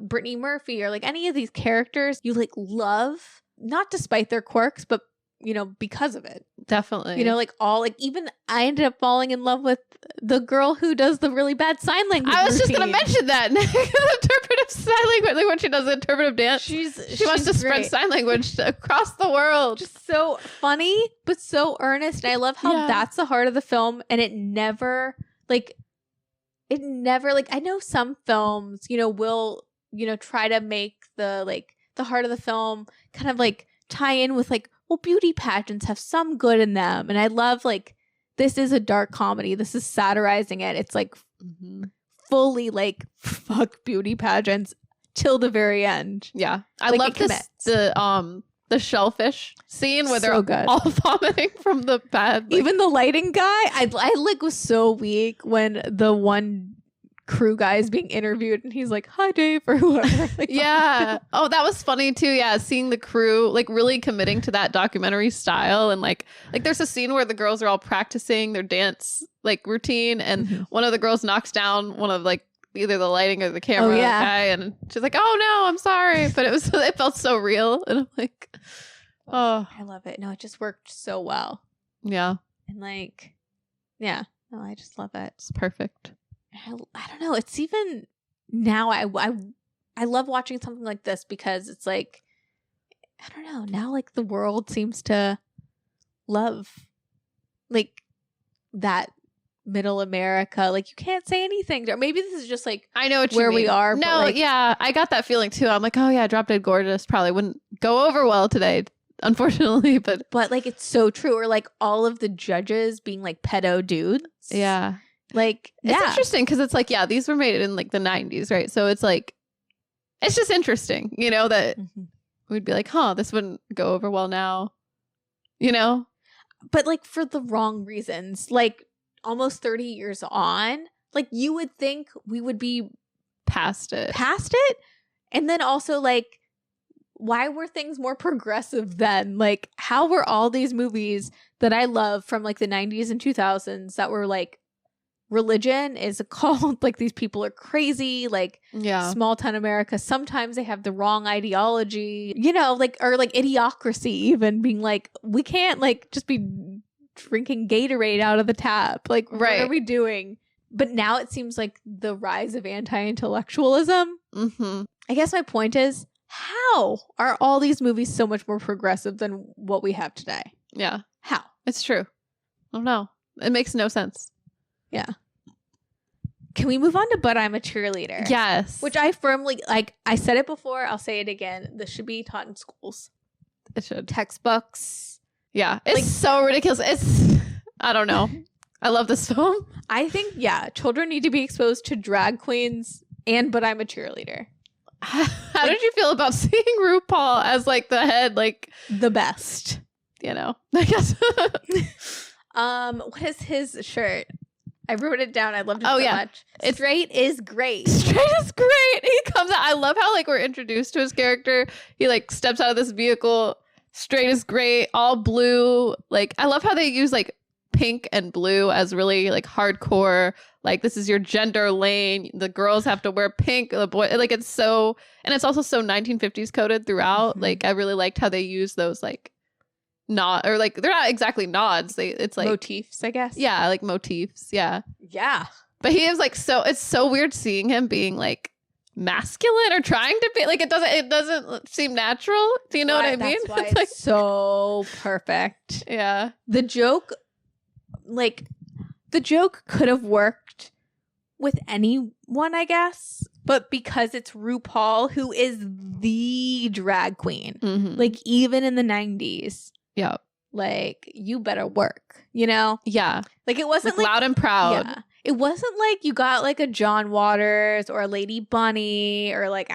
Speaker 1: Brittany Murphy, or like any of these characters you like love, not despite their quirks, but you know, because of it.
Speaker 2: Definitely.
Speaker 1: You know, like all like even I ended up falling in love with the girl who does the really bad sign language.
Speaker 2: I was just
Speaker 1: routine.
Speaker 2: gonna mention that. Interpretive sign language, like when she does interpretive dance. She wants to spread sign language across the world.
Speaker 1: Just so funny, but so earnest. And I love how that's the heart of the film, and it never like I know some films, you know, will, you know, try to make the like the heart of the film kind of like tie in with like, well, beauty pageants have some good in them. And I love like this is a dark comedy. This is satirizing it. It's like fully like fuck beauty pageants till the very end.
Speaker 2: Yeah. I love this the shellfish scene where they're all vomiting from the bad. Like,
Speaker 1: even the lighting guy, I like was so weak when the one crew guy is being interviewed and he's like, hi Dave, or whoever. Like,
Speaker 2: yeah. Oh, that was funny too. Yeah, seeing the crew like really committing to that documentary style, and like there's a scene where the girls are all practicing their dance like routine, and one of the girls knocks down one of like either the lighting or the camera guy, and she's like, oh no, I'm sorry, but it felt so real, and I'm like, oh,
Speaker 1: I love it. No, it just worked so well.
Speaker 2: Yeah.
Speaker 1: And like, yeah, no, I just love it.
Speaker 2: It's perfect.
Speaker 1: I don't know. It's even now I love watching something like this because it's like, I don't know. Now like the world seems to love like that middle America. Like you can't say anything. Or maybe this is just like
Speaker 2: I know
Speaker 1: where we are.
Speaker 2: No,
Speaker 1: like,
Speaker 2: yeah, I got that feeling too. I'm like, oh yeah, Drop Dead Gorgeous probably wouldn't go over well today, unfortunately. But
Speaker 1: like it's so true. Or like all of the judges being like pedo dudes.
Speaker 2: Yeah.
Speaker 1: Like,
Speaker 2: it's interesting because it's like, yeah, these were made in like the 90s, right? So it's like, it's just interesting, you know, that we'd be like, huh, this wouldn't go over well now, you know?
Speaker 1: But like for the wrong reasons, like almost 30 years on, like you would think we would be
Speaker 2: past it.
Speaker 1: And then also like, why were things more progressive then? Like, how were all these movies that I love from like the 90s and 2000s that were like, religion is a cult, like these people are crazy, like small town America, sometimes they have the wrong ideology, you know, like, or like idiocracy, even being like, we can't like just be drinking Gatorade out of the tap, like what are we doing? But now it seems like the rise of anti-intellectualism. I guess my point is, how are all these movies so much more progressive than what we have today?
Speaker 2: Yeah.
Speaker 1: How?
Speaker 2: It's true. I don't know. It makes no sense.
Speaker 1: Yeah. Can we move on to But I'm a Cheerleader?
Speaker 2: Yes.
Speaker 1: Which I firmly, like, I said it before, I'll say it again. This should be taught in schools.
Speaker 2: It should.
Speaker 1: Textbooks.
Speaker 2: Yeah. It's like, so ridiculous. I don't know. I love this film.
Speaker 1: I think, children need to be exposed to drag queens and But I'm a Cheerleader.
Speaker 2: How did you feel about seeing RuPaul as, like, the head, like...
Speaker 1: The best.
Speaker 2: You know, I guess.
Speaker 1: What is his shirt? I wrote it down. I loved it so much. Straight is great.
Speaker 2: Straight is great. He comes out. I love how like we're introduced to his character. He like steps out of this vehicle. Straight is great. All blue. Like I love how they use like pink and blue as really like hardcore. Like this is your gender lane. The girls have to wear pink. The boy like it's so, and it's also so 1950s coded throughout. Like I really liked how they use those like nod, or like they're not exactly nods, it's like
Speaker 1: motifs, I guess.
Speaker 2: Yeah, like motifs. Yeah
Speaker 1: But
Speaker 2: he is like, so it's so weird seeing him being like masculine or trying to be like, it doesn't seem natural. Do you know what I mean?
Speaker 1: That's why it's like, so perfect.
Speaker 2: Yeah,
Speaker 1: the joke could have worked with anyone, I guess. But because it's RuPaul, who is the drag queen, like even in the 90s,
Speaker 2: yeah,
Speaker 1: like you better work, you know?
Speaker 2: Yeah.
Speaker 1: Like it wasn't
Speaker 2: like loud and proud.
Speaker 1: Yeah. It wasn't like you got like a John Waters or a Lady Bunny or like,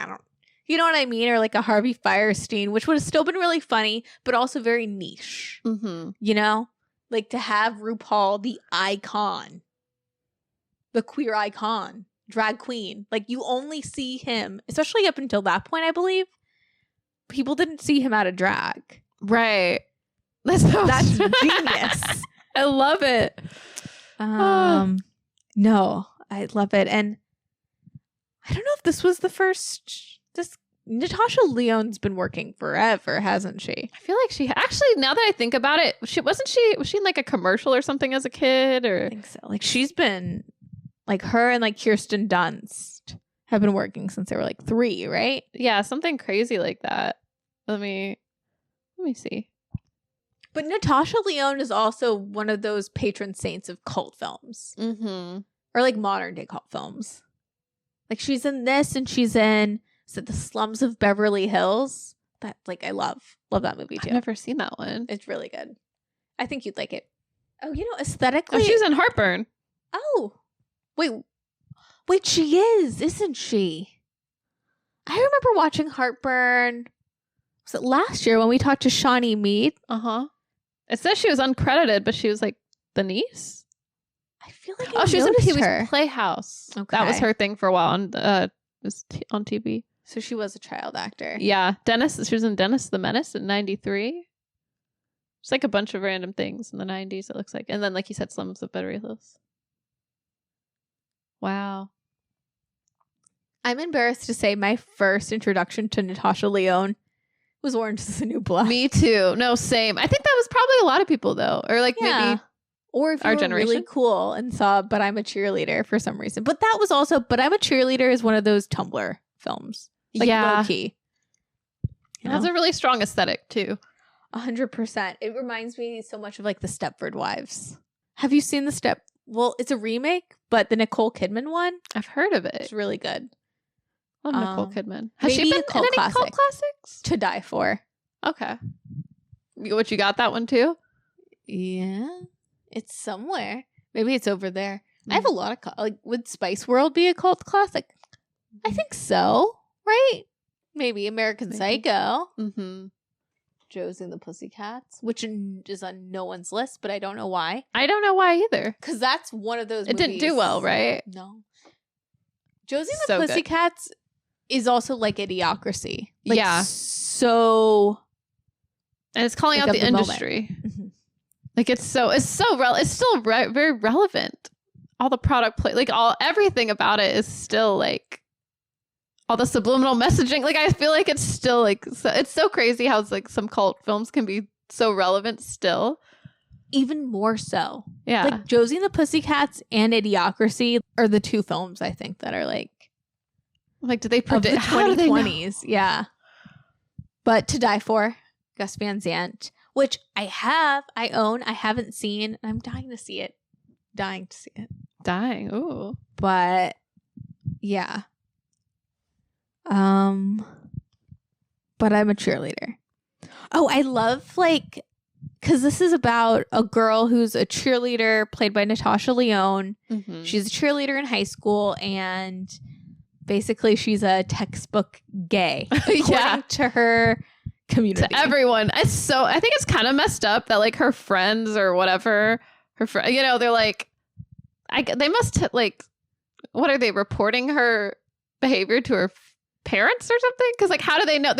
Speaker 1: you know what I mean? Or like a Harvey Firestein, which would have still been really funny, but also very niche, you know? Like to have RuPaul, the icon, the queer icon, drag queen. Like you only see him, especially up until that point, I believe. People didn't see him out of drag.
Speaker 2: Right. That's
Speaker 1: genius.
Speaker 2: I love it.
Speaker 1: No, I love it. And I don't know if this was the first. Natasha Lyonne's been working forever, hasn't she?
Speaker 2: I feel like she actually, now that I think about it, was she in like a commercial or something as a kid? Or
Speaker 1: I think so. Like she's been like her and like Kirsten Dunst have been working since they were like 3, right?
Speaker 2: Yeah, something crazy like that. Let me see.
Speaker 1: But Natasha Lyonne is also one of those patron saints of cult films. Or like modern day cult films. Like she's in this and she's in The Slums of Beverly Hills. That like I love that movie too.
Speaker 2: I've never seen that one.
Speaker 1: It's really good. I think you'd like it. Oh, you know, aesthetically.
Speaker 2: Oh, she's in Heartburn.
Speaker 1: Oh. Wait, she is, isn't she? I remember watching Heartburn. Was it last year when we talked to Shawnee Mead?
Speaker 2: It says she was uncredited, but she was like the niece.
Speaker 1: I feel like I
Speaker 2: she was in
Speaker 1: noticed
Speaker 2: Pee-wee's
Speaker 1: her.
Speaker 2: Playhouse.
Speaker 1: Okay.
Speaker 2: That was her thing for a while on TV.
Speaker 1: So she was a child actor.
Speaker 2: Yeah, she was in Dennis the Menace in '93. It's like a bunch of random things in the '90s. It looks like, and then like you said, Slums of Beverly Hills. Wow.
Speaker 1: I'm embarrassed to say my first introduction to Natasha Lyonne was Orange is the New Black.
Speaker 2: Me too. No, same. I think that was probably a lot of people though, or like maybe.
Speaker 1: Or if you
Speaker 2: our
Speaker 1: were
Speaker 2: generation.
Speaker 1: really cool and saw But I'm a Cheerleader for some reason. But that was also But I'm a Cheerleader is one of those Tumblr films. Like low key.
Speaker 2: It has a really strong aesthetic too.
Speaker 1: 100%. It reminds me so much of like the Stepford Wives. Have you seen well, it's a remake, but the Nicole Kidman one?
Speaker 2: I've heard of it.
Speaker 1: It's really good.
Speaker 2: Love Nicole Kidman. Has she
Speaker 1: maybe
Speaker 2: been
Speaker 1: a cult
Speaker 2: in any
Speaker 1: classic.
Speaker 2: cult classics?
Speaker 1: To Die For.
Speaker 2: Okay. What, you got that one too?
Speaker 1: Yeah. It's somewhere. Maybe it's over there. I have a lot of like, would Spice World be a cult classic? I think so. Right? Maybe American Psycho. Josie and the Pussycats, which is on no one's list, but I don't know why.
Speaker 2: I don't know why either.
Speaker 1: Because that's one of those movies.
Speaker 2: It didn't do well, right?
Speaker 1: No. Josie and the Pussycats is also like Idiocracy. Like,
Speaker 2: yeah.
Speaker 1: So.
Speaker 2: And it's calling out the industry. Like it's still very relevant. All the product everything about it is still like all the subliminal messaging. Like I feel like it's still like it's so crazy how it's like some cult films can be so relevant still.
Speaker 1: Even more so.
Speaker 2: Yeah.
Speaker 1: Like Josie and the Pussycats and Idiocracy are the 2 films I think that are like
Speaker 2: do they predict
Speaker 1: the 2020s? Yeah. But To Die For, Gus Van Sant. Which I own, I haven't seen, and I'm dying to see it.
Speaker 2: Ooh.
Speaker 1: But yeah. But I'm a Cheerleader. Oh, I love because this is about a girl who's a cheerleader played by Natasha Lyonne. She's a cheerleader in high school, and basically she's a textbook gay, according to her community.
Speaker 2: To everyone. I think it's kind of messed up that like her friends or whatever, they're like, they must like, what are they reporting her behavior to her parents or something? Because like, how do they know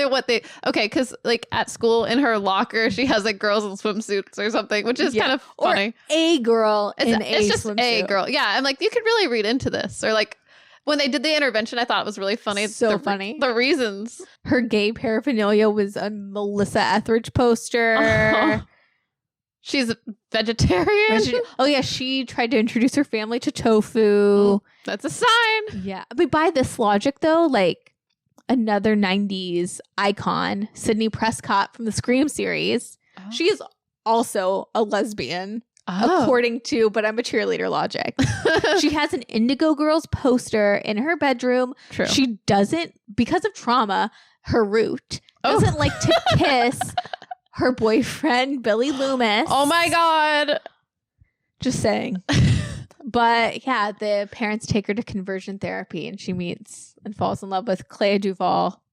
Speaker 2: because like at school in her locker she has like girls in swimsuits or something, which is kind of funny.
Speaker 1: Or a girl
Speaker 2: it's just
Speaker 1: swimsuit.
Speaker 2: A girl. Yeah, I'm like, you could really read into this. Or like when they did the intervention, I thought it was really funny.
Speaker 1: So funny.
Speaker 2: The reasons.
Speaker 1: Her gay paraphernalia was a Melissa Etheridge poster.
Speaker 2: She's a vegetarian.
Speaker 1: Oh, yeah. She tried to introduce her family to tofu.
Speaker 2: That's a sign.
Speaker 1: Yeah. But by this logic, though, like another 90s icon, Sydney Prescott from the Scream series, she is also a lesbian. according to But I'm a Cheerleader logic. She has an Indigo Girls poster in her bedroom.
Speaker 2: True.
Speaker 1: She doesn't, because of trauma, her root doesn't like to kiss her boyfriend, Billy Loomis.
Speaker 2: Oh my God.
Speaker 1: Just saying. But yeah, the parents take her to conversion therapy and she meets and falls in love with Clea Duvall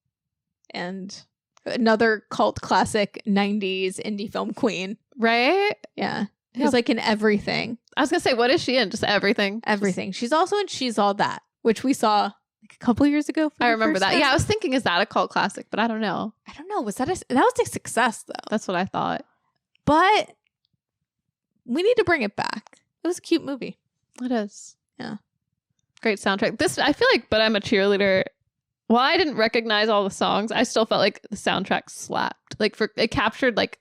Speaker 1: and another cult classic 90s indie film queen.
Speaker 2: Right?
Speaker 1: Yeah. Who's like in everything.
Speaker 2: I was going to say, what is she in? Just everything?
Speaker 1: Everything. She's also in She's All That, which we saw like a couple years ago.
Speaker 2: I remember that. Yeah, I was thinking, is that a cult classic? But I don't know.
Speaker 1: I don't know. That was a success though.
Speaker 2: That's what I thought.
Speaker 1: But we need to bring it back. It was a cute movie.
Speaker 2: It is.
Speaker 1: Yeah.
Speaker 2: Great soundtrack. This, I feel like, But I'm a Cheerleader. While I didn't recognize all the songs, I still felt like the soundtrack slapped. Like it captured like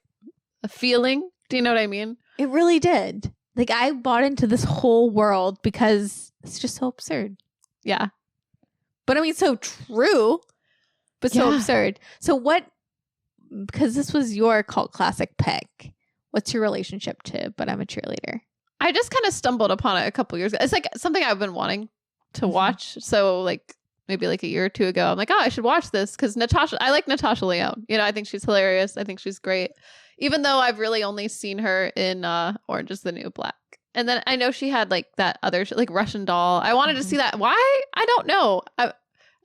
Speaker 2: a feeling. Do you know what I mean?
Speaker 1: It really did. Like I bought into this whole world because it's just so absurd.
Speaker 2: Yeah.
Speaker 1: But I mean, so true, but so absurd. So what, because this was your cult classic pick, what's your relationship to But I'm a Cheerleader?
Speaker 2: I just kind of stumbled upon it a couple years ago. It's like something I've been wanting to watch. So like maybe like a year or two ago, I'm like, oh, I should watch this because I like Natasha Lyonne. You know, I think she's hilarious. I think she's great. Even though I've really only seen her in Orange is the New Black. And then I know she had like that other, like Russian Doll. I wanted to see that. Why? I don't know. I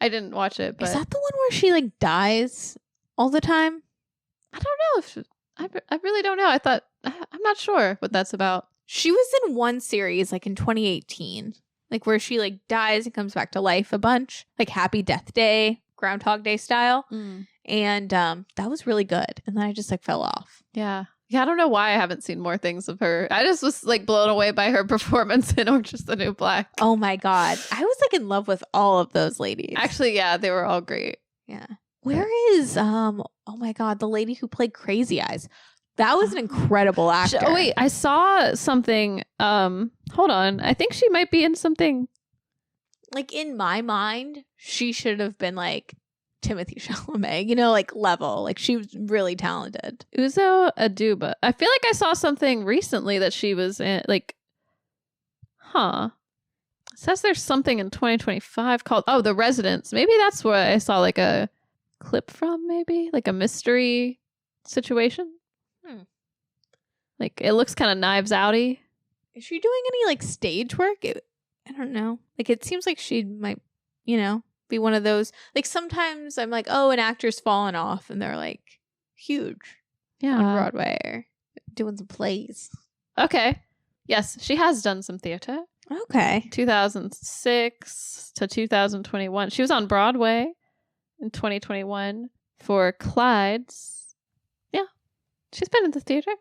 Speaker 2: didn't watch it. But
Speaker 1: is that the one where she like dies all the time?
Speaker 2: I don't know. If I really don't know. I'm not sure what that's about.
Speaker 1: She was in one series like in 2018, like where she like dies and comes back to life a bunch, like Happy Death Day, Groundhog Day style. And that was really good. And then I just like fell off.
Speaker 2: Yeah. Yeah, I don't know why I haven't seen more things of her. I just was like blown away by her performance in Orange is the New Black.
Speaker 1: Oh my God. I was like in love with all of those ladies.
Speaker 2: Actually, yeah, they were all great.
Speaker 1: Yeah. Where is oh my God, the lady who played Crazy Eyes? That was an incredible actor.
Speaker 2: Oh wait, I saw something. Hold on. I think she might be in something.
Speaker 1: Like in my mind, she should have been like Timothy Chalamet, you know, like level. Like she was really talented.
Speaker 2: Uzo Aduba. I feel like I saw something recently that she was in. Like, it says there's something in 2025 called The Residents. Maybe that's where I saw like a clip from. Maybe like a mystery situation. Like it looks kind of Knives Outy.
Speaker 1: Is she doing any like stage work? I don't know. Like it seems like she might, you know, be one of those. Like sometimes I'm like, oh, an actor's fallen off, and they're like huge, on Broadway or doing some plays.
Speaker 2: Okay, yes, she has done some theater.
Speaker 1: Okay,
Speaker 2: 2006 to 2021. She was on Broadway in 2021 for Clyde's. Yeah, she's been in the theater.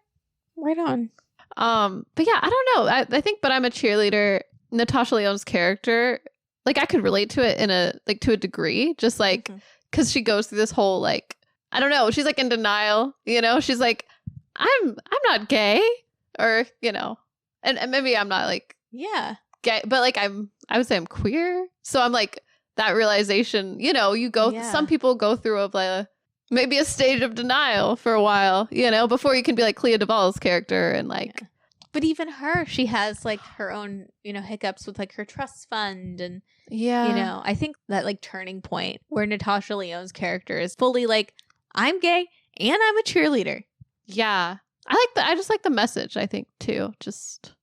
Speaker 1: Right on.
Speaker 2: But yeah, I don't know. I think But I'm a Cheerleader, Natasha Lyonne's character, like I could relate to it in a like to a degree, just like because she goes through this whole like I don't know, she's like in denial, you know, she's like I'm not gay, or you know, and maybe I'm not like gay, but like I would say I'm queer, so I'm like that realization, you know, you go some people go through of like maybe a stage of denial for a while, you know, before you can be like Clea Duvall's character and like.
Speaker 1: But even her, she has like her own, you know, hiccups with like her trust fund and, you know, I think that like turning point where Natasha Lyonne's character is fully like, I'm gay and I'm a cheerleader.
Speaker 2: Yeah. I just like the message, I think, too. Just,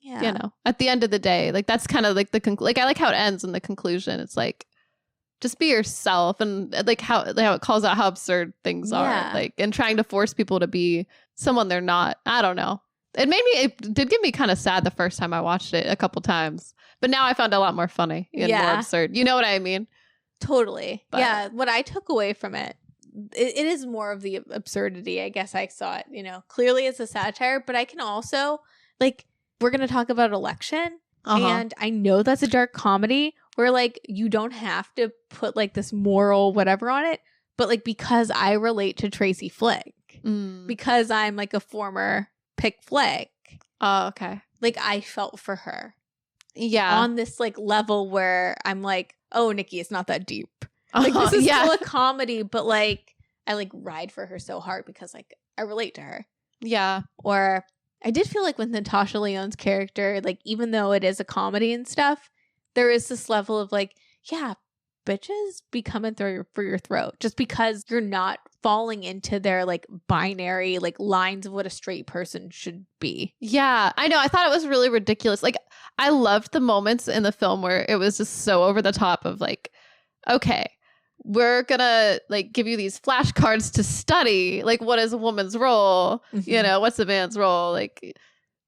Speaker 2: you know, at the end of the day, like that's kind of like like I like how it ends in the conclusion. It's like, just be yourself, and like how it calls out how absurd things are, like, and trying to force people to be someone they're not. I don't know. It did get me kind of sad the first time I watched it a couple times, but now I found it a lot more funny and more absurd. You know what I mean?
Speaker 1: Totally. But, yeah. What I took away from it is more of the absurdity. I guess I saw it, you know, clearly as a satire, but I can also like, we're going to talk about election. And I know that's a dark comedy where like you don't have to put like this moral whatever on it, but like because I relate to Tracy Flick, because I'm like a former Pick Flick.
Speaker 2: Oh, okay.
Speaker 1: Like I felt for her.
Speaker 2: Yeah.
Speaker 1: On this like level where I'm like, oh, Nikki, it's not that deep. Like this is still a comedy, but like I like ride for her so hard because like I relate to her.
Speaker 2: Yeah.
Speaker 1: Or I did feel like with Natasha Lyonne's character, like, even though it is a comedy and stuff, there is this level of like, yeah, bitches be coming through for your throat just because you're not falling into their like binary like lines of what a straight person should be.
Speaker 2: Yeah, I know. I thought it was really ridiculous. Like, I loved the moments in the film where it was just so over the top of like, okay, we're gonna like give you these flashcards to study. Like, what is a woman's role?
Speaker 1: Mm-hmm.
Speaker 2: You know, what's a man's role? Like,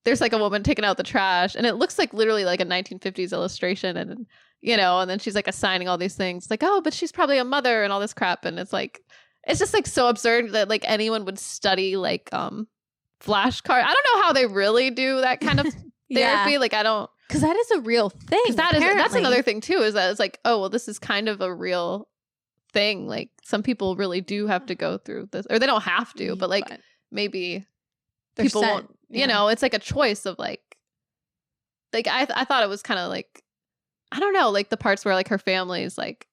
Speaker 2: there's like a woman taking out the trash, and it looks like literally like a 1950s illustration, and you know, and then she's like assigning all these things, like, oh, but she's probably a mother and all this crap, and it's like, it's just like so absurd that like anyone would study like flashcard. I don't know how they really do that kind of therapy. Like, I don't,
Speaker 1: because that is a real thing.
Speaker 2: that's another thing too, is that it's like, oh well, this is kind of a real thing. Like, some people really do have to go through this, or they don't have to, but like maybe people won't. You know, it's like a choice of like I thought it was kind of like, I don't know, like the parts where like her family is like,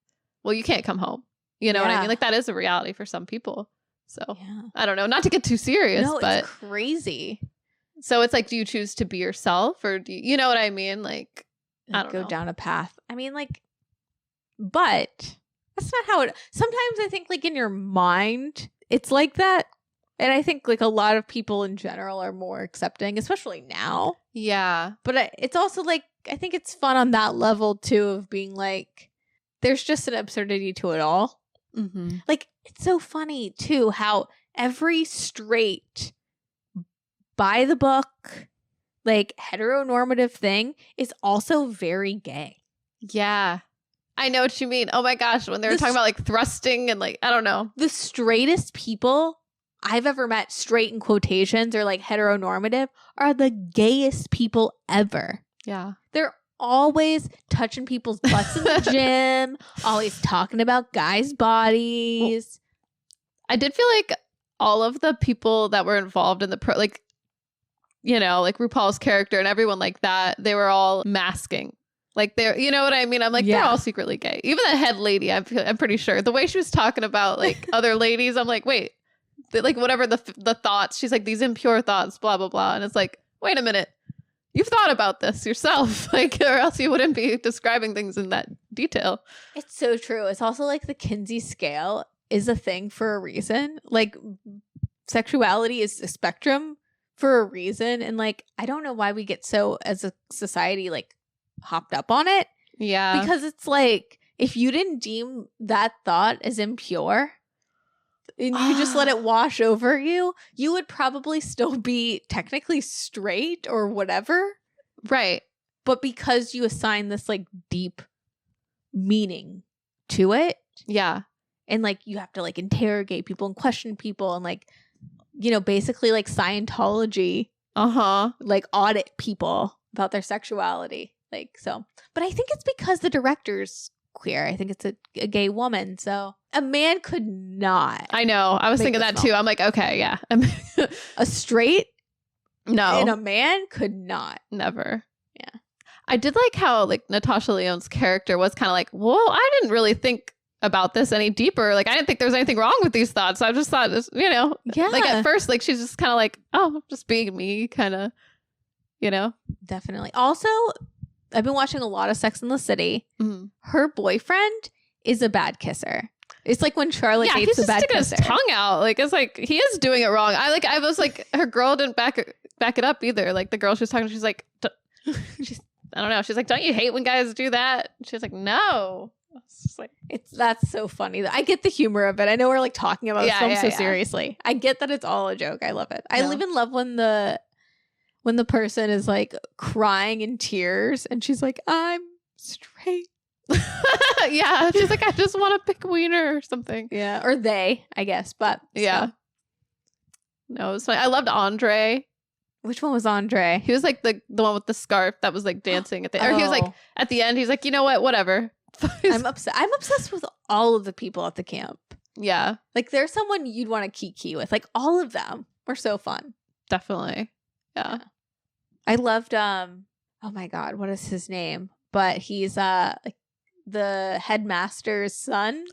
Speaker 2: well, you can't come home. You know what I mean? Like, that is a reality for some people. So I don't know, not to get too serious, but
Speaker 1: it's crazy.
Speaker 2: So it's like, do you choose to be yourself, or do you know what I mean? Like, I don't
Speaker 1: go
Speaker 2: know.
Speaker 1: down a path. I mean, like, but that's not how it. Sometimes I think like in your mind, it's like that. And I think like a lot of people in general are more accepting, especially now.
Speaker 2: Yeah.
Speaker 1: But it's also like, I think it's fun on that level too, of being like, there's just an absurdity to it all.
Speaker 2: Mm-hmm.
Speaker 1: Like, it's so funny too how every straight, by the book, like heteronormative thing is also very gay.
Speaker 2: Yeah. I know what you mean. Oh my gosh. When they were talking about like thrusting and like, I don't know.
Speaker 1: The straightest people I've ever met, straight in quotations or like heteronormative, are the gayest people ever.
Speaker 2: Yeah.
Speaker 1: They're always touching people's butts in the gym, always talking about guys' bodies.
Speaker 2: I did feel like all of the people that were involved in the like, you know, like RuPaul's character and everyone like that, they were all masking. Like, they're, you know what I mean? I'm like, they're all secretly gay. Even the head lady, I'm pretty sure. The way she was talking about like other ladies, I'm like, wait, like whatever the thoughts, she's like, these impure thoughts, blah, blah, blah. And it's like, wait a minute. You've thought about this yourself, like, or else you wouldn't be describing things in that detail.
Speaker 1: It's so true. It's also like the Kinsey scale is a thing for a reason. Like, sexuality is a spectrum for a reason. And like, I don't know why we get so, as a society, like hopped up on it.
Speaker 2: Yeah.
Speaker 1: Because it's like, if you didn't deem that thought as impure and you just let it wash over you, you would probably still be technically straight or whatever.
Speaker 2: Right.
Speaker 1: But because you assign this like deep meaning to it.
Speaker 2: Yeah.
Speaker 1: And like, you have to like interrogate people and question people and like, you know, basically like Scientology, like audit people about their sexuality. Like, so, but I think it's because the director's queer. I think it's a gay woman. So a man could not.
Speaker 2: I know. I was thinking that too. I'm like, okay, yeah.
Speaker 1: A straight?
Speaker 2: No.
Speaker 1: And a man could not.
Speaker 2: Never.
Speaker 1: Yeah.
Speaker 2: I did like how like Natasha Lyonne's character was kind of like, well, I didn't really think about this any deeper. Like, I didn't think there was anything wrong with these thoughts. I just thought this, you know, like at first, like she's just kind of like, oh, just being me, kind of, you know.
Speaker 1: Definitely. Also, I've been watching a lot of Sex and the City.
Speaker 2: Mm-hmm.
Speaker 1: Her boyfriend is a bad kisser. It's like when Charlotte dates a bad kisser.
Speaker 2: He's just sticking his tongue out. Like, it's like, he is doing it wrong. I was like, her girl didn't back it up either. Like, the girl she was talking to, she's like, I don't know. She's like, don't you hate when guys do that? She's like, no. It's just like,
Speaker 1: that's so funny. I get the humor of it. I know we're like talking about film so seriously. I get that it's all a joke. I love it. I even love when the person is like crying in tears and she's like, I'm straight.
Speaker 2: Yeah, she's like, I just want to pick a wiener or something.
Speaker 1: Yeah, or they, I guess. But
Speaker 2: yeah, no, it's funny. I loved Andre.
Speaker 1: Which one was Andre?
Speaker 2: He was like the one with the scarf that was like dancing at the or he was like at the end. He's like, you know what? Whatever.
Speaker 1: I'm obsessed with all of the people at the camp.
Speaker 2: Yeah,
Speaker 1: like there's someone you'd want to kiki with. Like all of them were so fun.
Speaker 2: Definitely. Yeah.
Speaker 1: I loved oh my god, what is his name? But he's like the headmaster's son.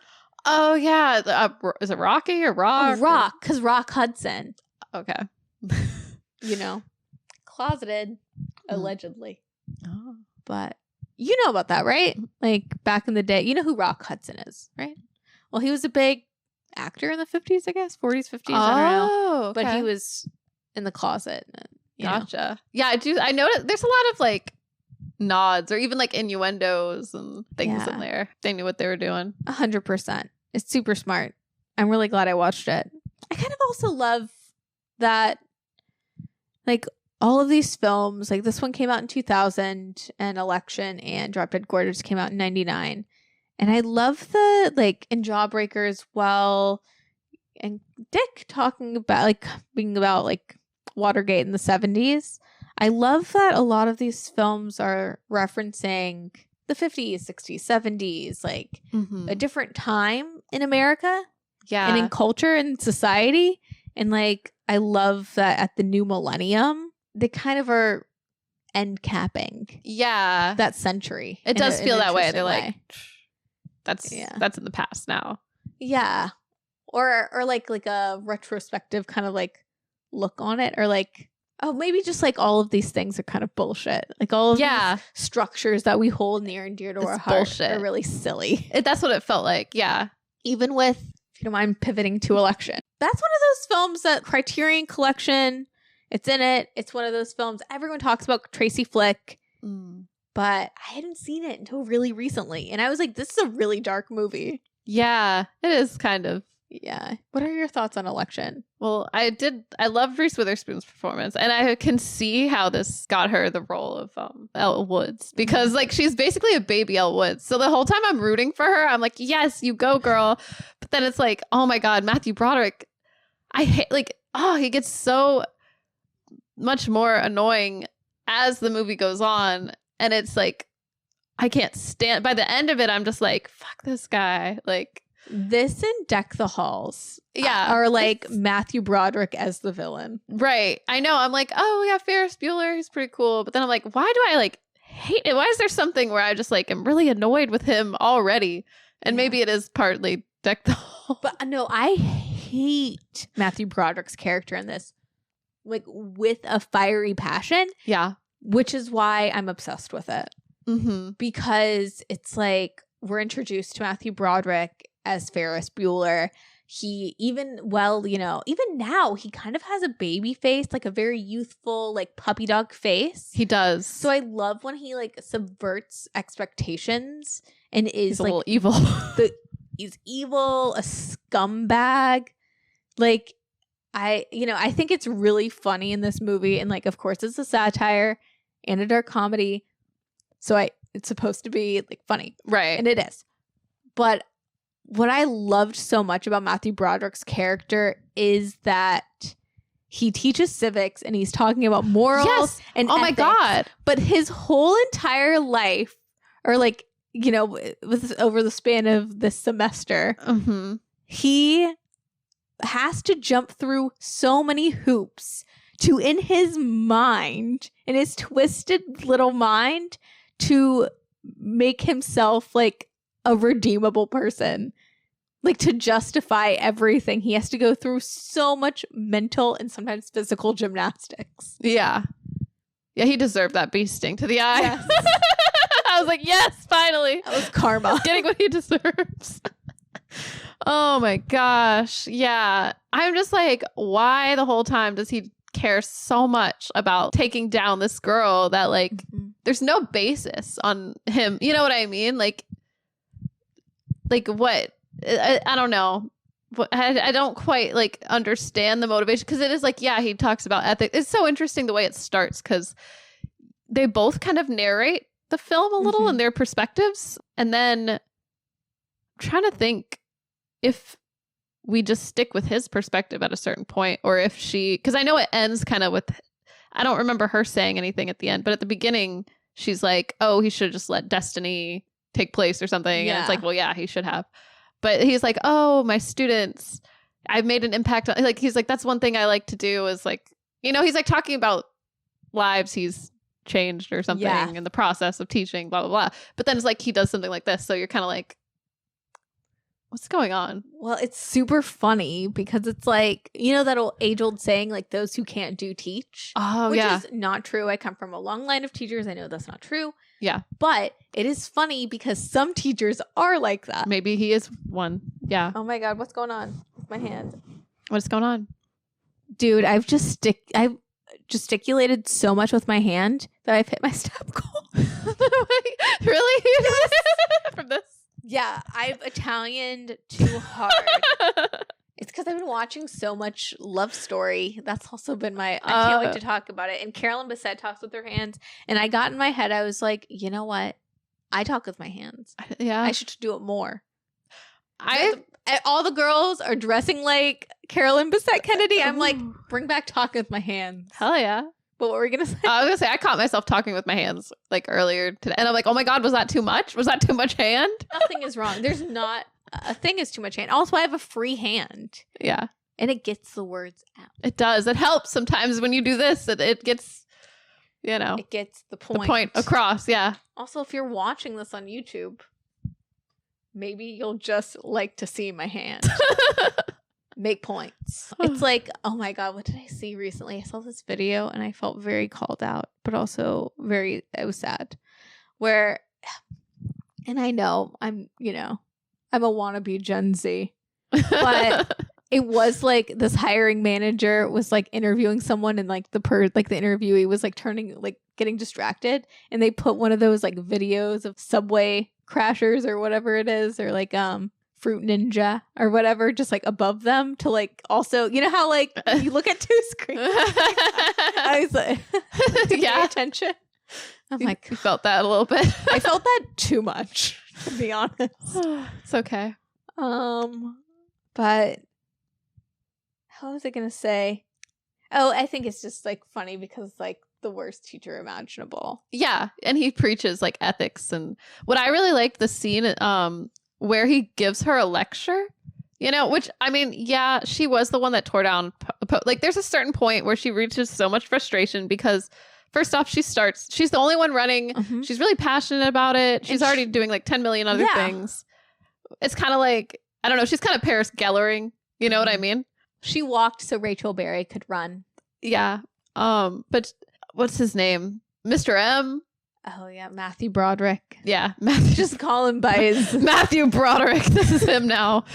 Speaker 2: Oh yeah, is it Rocky or Rock?
Speaker 1: Oh, Rock, because Rock Hudson.
Speaker 2: Okay.
Speaker 1: You know, closeted, allegedly.
Speaker 2: Oh.
Speaker 1: But you know about that, right? Like back in the day, you know who Rock Hudson is, right? Well, he was a big actor in the 50s, I guess, 40s, 50s. I don't know.
Speaker 2: Okay.
Speaker 1: But he was in the closet.
Speaker 2: Gotcha. Yeah, I do. I noticed there's a lot of like nods or even like innuendos and things in there. They knew what they were doing.
Speaker 1: 100%. It's super smart. I'm really glad I watched it. I kind of also love that, like, all of these films, like this one came out in 2000 and Election and Drop Dead Gorgeous came out in 99. And I love the, like, in Jawbreaker as well. And Dick talking about, like, being about, like, Watergate in the 70s. I love that a lot of these films are referencing the 50s, 60s, 70s, like a different time in America.
Speaker 2: Yeah.
Speaker 1: And in culture and society. And, like, I love that at the new millennium, they kind of are end capping.
Speaker 2: Yeah.
Speaker 1: That century.
Speaker 2: It does feel that way. They're like, that's in the past now.
Speaker 1: Yeah. Or like a retrospective kind of like look on it, or like, oh, maybe just like all of these things are kind of bullshit. Like all of these structures that we hold near and dear to our heart are really silly.
Speaker 2: That's what it felt like. Yeah.
Speaker 1: Even with, if you don't mind pivoting to Election. That's one of those films that Criterion Collection, it's in it. It's one of those films everyone talks about, Tracy flick. But I hadn't seen it until really recently. And I was like, this is a really dark movie.
Speaker 2: Yeah, it is kind of.
Speaker 1: Yeah. What are your thoughts on Election?
Speaker 2: Well, I loved Reese Witherspoon's performance, and I can see how this got her the role of Elle Woods, because like she's basically a baby Elle Woods. So the whole time I'm rooting for her, I'm like, yes, you go, girl. But then it's like, oh my God, Matthew Broderick, I hate, like, oh, he gets so much more annoying as the movie goes on, and it's like, I can't stand. By the end of it, I'm just like, fuck this guy, like.
Speaker 1: This and Deck the Halls are like Matthew Broderick as the villain.
Speaker 2: Right. I know. I'm like, oh yeah, Ferris Bueller, he's pretty cool. But then I'm like, why do I like hate it? Why is there something where I just like am really annoyed with him already? And maybe it is partly Deck the Halls.
Speaker 1: But no, I hate Matthew Broderick's character in this, like with a fiery passion.
Speaker 2: Yeah.
Speaker 1: Which is why I'm obsessed with it. Because it's like we're introduced to Matthew Broderick as Ferris Bueller. He even now he kind of has a baby face, like a very youthful, like puppy dog face.
Speaker 2: He does.
Speaker 1: So I love when he like subverts expectations and is
Speaker 2: he's
Speaker 1: like
Speaker 2: a little evil.
Speaker 1: He's evil, a scumbag. Like I think it's really funny in this movie, and like of course it's a satire and a dark comedy. So it's supposed to be like funny.
Speaker 2: Right.
Speaker 1: And it is. But what I loved so much about Matthew Broderick's character is that he teaches civics and he's talking about morals and ethics, my God. But his whole entire life, or like, over the span of this semester, he has to jump through so many hoops to, in his mind, in his twisted little mind, to make himself like a redeemable person, like to justify everything. He has to go through so much mental and sometimes physical gymnastics.
Speaker 2: Yeah, he deserved that bee sting to the eye.
Speaker 1: Yes.
Speaker 2: I was like, yes, finally.
Speaker 1: That was karma.
Speaker 2: Getting what he deserves. Oh my gosh. Yeah. I'm just like, why the whole time does he care so much about taking down this girl that like there's no basis on him? You know what I mean? Like what? I don't know. I don't quite like understand the motivation, because it is like, yeah, he talks about ethics. It's so interesting the way it starts, because they both kind of narrate the film a little in their perspectives. And then I'm trying to think if we just stick with his perspective at a certain point, or if because I know it ends kind of with, I don't remember her saying anything at the end, but at the beginning she's like, oh, he should just let destiny take place or something. And it's like, well, yeah, he should have. But he's like, oh, my students, I've made an impact on, like, he's like, that's one thing I like to do is like, he's like talking about lives he's changed or something in the process of teaching, blah, blah, blah. But then it's like he does something like this. So you're kind of like, What's going on?
Speaker 1: Well, it's super funny because it's like, you know, that age-old saying, like, those who can't do teach.
Speaker 2: Oh,
Speaker 1: which
Speaker 2: yeah.
Speaker 1: is not true. I come from a long line of teachers. I know that's not true.
Speaker 2: Yeah.
Speaker 1: But it is funny because some teachers are like that.
Speaker 2: Maybe he is one. Yeah.
Speaker 1: Oh my God, what's going on with my hand?
Speaker 2: What's going on?
Speaker 1: Dude, I've gesticulated so much with my hand that I've hit my step goal.
Speaker 2: Really?
Speaker 1: Yes.
Speaker 2: From this?
Speaker 1: Yeah, I've Italianed too hard. It's because I've been watching so much Love Story. That's also been I can't wait to talk about it. And Carolyn Bessette talks with her hands. And I got in my head, I was like, you know what? I talk with my hands.
Speaker 2: Yeah.
Speaker 1: I should do it more. All the girls are dressing like Carolyn Bessette Kennedy. I'm like, bring back talking with my hands.
Speaker 2: Hell yeah.
Speaker 1: But what were we going to say?
Speaker 2: I was going to say, I caught myself talking with my hands like earlier today. And I'm like, oh my God, was that too much? Was that too much hand?
Speaker 1: Nothing is wrong. There's not a thing is too much hand. Also, I have a free hand.
Speaker 2: Yeah.
Speaker 1: And it gets the words out.
Speaker 2: It does. It helps sometimes when you do this. It gets, you know.
Speaker 1: It gets the point.
Speaker 2: The point across, yeah.
Speaker 1: Also, if you're watching this on YouTube, maybe you'll just like to see my hand. Make points. It's like, oh my God, what did I see recently? I saw this video and I felt very called out, but also it was sad. Where, and I know I'm a wannabe Gen Z, but it was like this hiring manager was like interviewing someone and like the interviewee was like getting distracted, and they put one of those like videos of Subway crashers or whatever it is, or like Fruit Ninja or whatever, just like above them to like also, you know how like you look at two screens. I was like, to pay attention. I'm like,
Speaker 2: you felt that a little bit.
Speaker 1: I felt that too much, to be honest.
Speaker 2: It's okay.
Speaker 1: But how was I gonna say? Oh, I think it's just like funny because like the worst teacher imaginable.
Speaker 2: Yeah, and he preaches like ethics, and what I really liked the scene where he gives her a lecture, you know, which I mean, yeah, she was the one that tore down like there's a certain point where she reaches so much frustration because first off, she's the only one running. Mm-hmm. She's really passionate about it. She's already doing like 10 million other things. It's kind of like, I don't know, she's kind of Paris Gellering, you know what I mean?
Speaker 1: She walked so Rachel Berry could run.
Speaker 2: Yeah. But what's his name? Mr. M?
Speaker 1: Oh yeah, Matthew Broderick.
Speaker 2: Yeah, Matthew.
Speaker 1: Just call him by his
Speaker 2: Matthew Broderick. This is him now.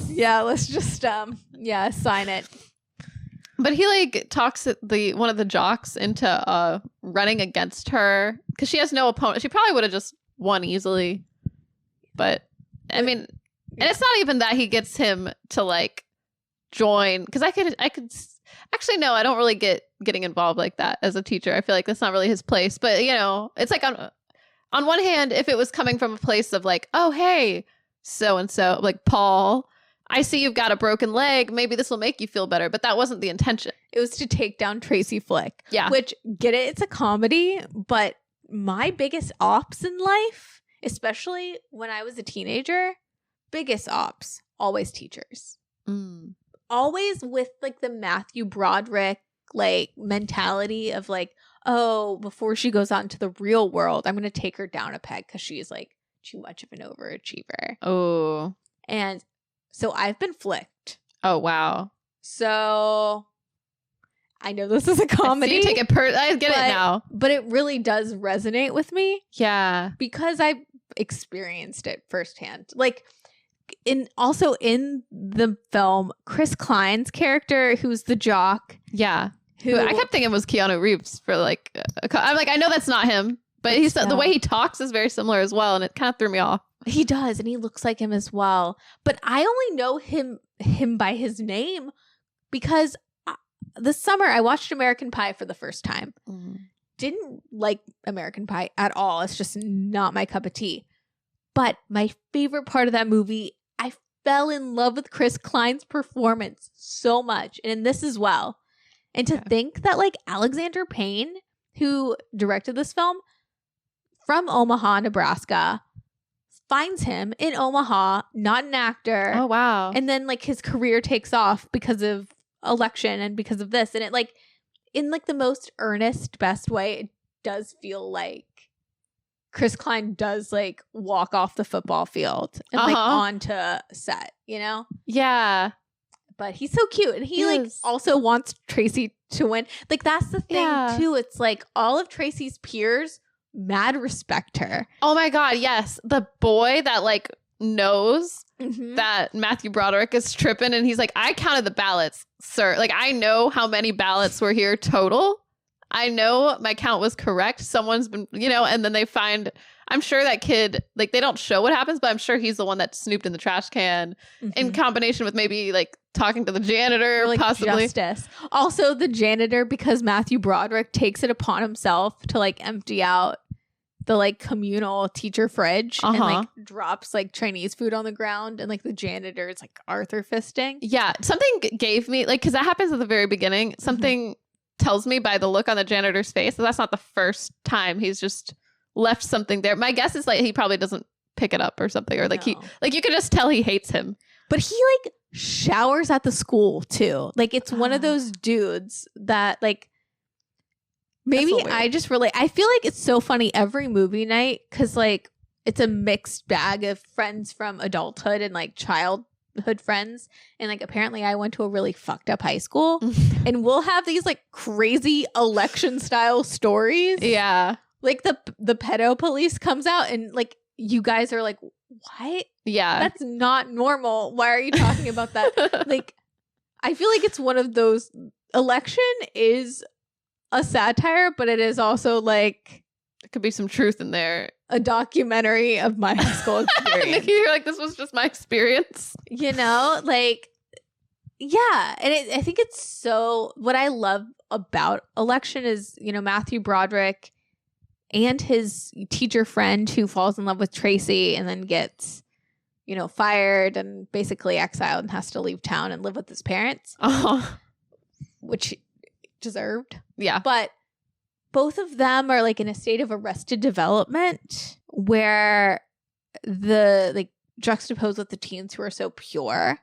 Speaker 1: Yeah, let's just sign it.
Speaker 2: But he like talks one of the jocks into running against her because she has no opponent. She probably would have just won easily. But I mean, and it's not even that he gets him to like join, because I could actually no, I don't really getting involved like that as a teacher. I feel like that's not really his place. But you know, it's like on one hand, if it was coming from a place of like, oh hey, so and so, like Paul, I see you've got a broken leg. Maybe this will make you feel better. But that wasn't the intention.
Speaker 1: It was to take down Tracy Flick.
Speaker 2: Yeah.
Speaker 1: Which, get it, it's a comedy. But my biggest ops in life, especially when I was a teenager, biggest ops, always teachers.
Speaker 2: Mm.
Speaker 1: Always with like the Matthew Broderick like mentality of like, oh, before she goes out into the real world, I'm going to take her down a peg because she's like too much of an overachiever.
Speaker 2: Oh.
Speaker 1: And so I've been flicked.
Speaker 2: Oh, wow.
Speaker 1: So I know this is a comedy.
Speaker 2: I take it I get it now.
Speaker 1: But it really does resonate with me.
Speaker 2: Yeah.
Speaker 1: Because I experienced it firsthand. Like, also in the film, Chris Klein's character, who's the jock.
Speaker 2: Yeah. Who I kept thinking was Keanu Reeves for like, I'm like, I know that's not him. But the way he talks is very similar as well. And it kind of threw me off.
Speaker 1: He does, and he looks like him as well. But I only know him by his name because this summer I watched American Pie for the first time. Didn't like American Pie at all. It's just not my cup of tea. But my favorite part of that movie, I fell in love with Chris Klein's performance so much, and in this as well. And to think that like Alexander Payne, who directed this film, from Omaha, Nebraska, finds him in Omaha, not an actor.
Speaker 2: Oh, wow.
Speaker 1: And then like his career takes off because of election and because of this. And it like, in like the most earnest, best way, it does feel like Chris Klein does like walk off the football field and like onto set, you know?
Speaker 2: Yeah.
Speaker 1: But he's so cute. And he like
Speaker 2: is.
Speaker 1: also wants Tracy to win. Like that's the thing too. It's like all of Tracy's peers mad respect her.
Speaker 2: Oh my God, yes. The boy that like knows that Matthew Broderick is tripping and he's like, I counted the ballots, sir. Like I know how many ballots were here total. I know my count was correct. Someone's been, you know, and then they find, I'm sure that kid, like they don't show what happens, but I'm sure he's the one that snooped in the trash can in combination with maybe like talking to the janitor, or, like, possibly. Justice.
Speaker 1: Also the janitor, because Matthew Broderick takes it upon himself to like empty out the like communal teacher fridge and like drops like Chinese food on the ground, and like the janitor is like Arthur fisting.
Speaker 2: Yeah. Something gave me like, because that happens at the very beginning. Something tells me by the look on the janitor's face that that's not the first time he's just left something there. My guess is like he probably doesn't pick it up or something, or like he like you can just tell he hates him.
Speaker 1: But he like showers at the school too. Like it's one of those dudes that like maybe I just really I feel like it's so funny every movie night because like it's a mixed bag of friends from adulthood and like childhood friends, and like apparently I went to a really fucked up high school and we'll have these like crazy election style stories.
Speaker 2: Yeah,
Speaker 1: like the pedo police comes out and like you guys are like, what?
Speaker 2: Yeah,
Speaker 1: that's not normal. Why are you talking about that? Like I feel like it's one of those, election is a satire, but it is also like
Speaker 2: there could be some truth in there.
Speaker 1: A documentary of my high school experience.
Speaker 2: Nikki, you're like, this was just my experience.
Speaker 1: You know, like, yeah. And I think it's so, what I love about election is, you know, Matthew Broderick and his teacher friend who falls in love with Tracy and then gets, you know, fired and basically exiled and has to leave town and live with his parents, which deserved.
Speaker 2: Yeah.
Speaker 1: But both of them are like in a state of arrested development where the like juxtaposed with the teens who are so pure.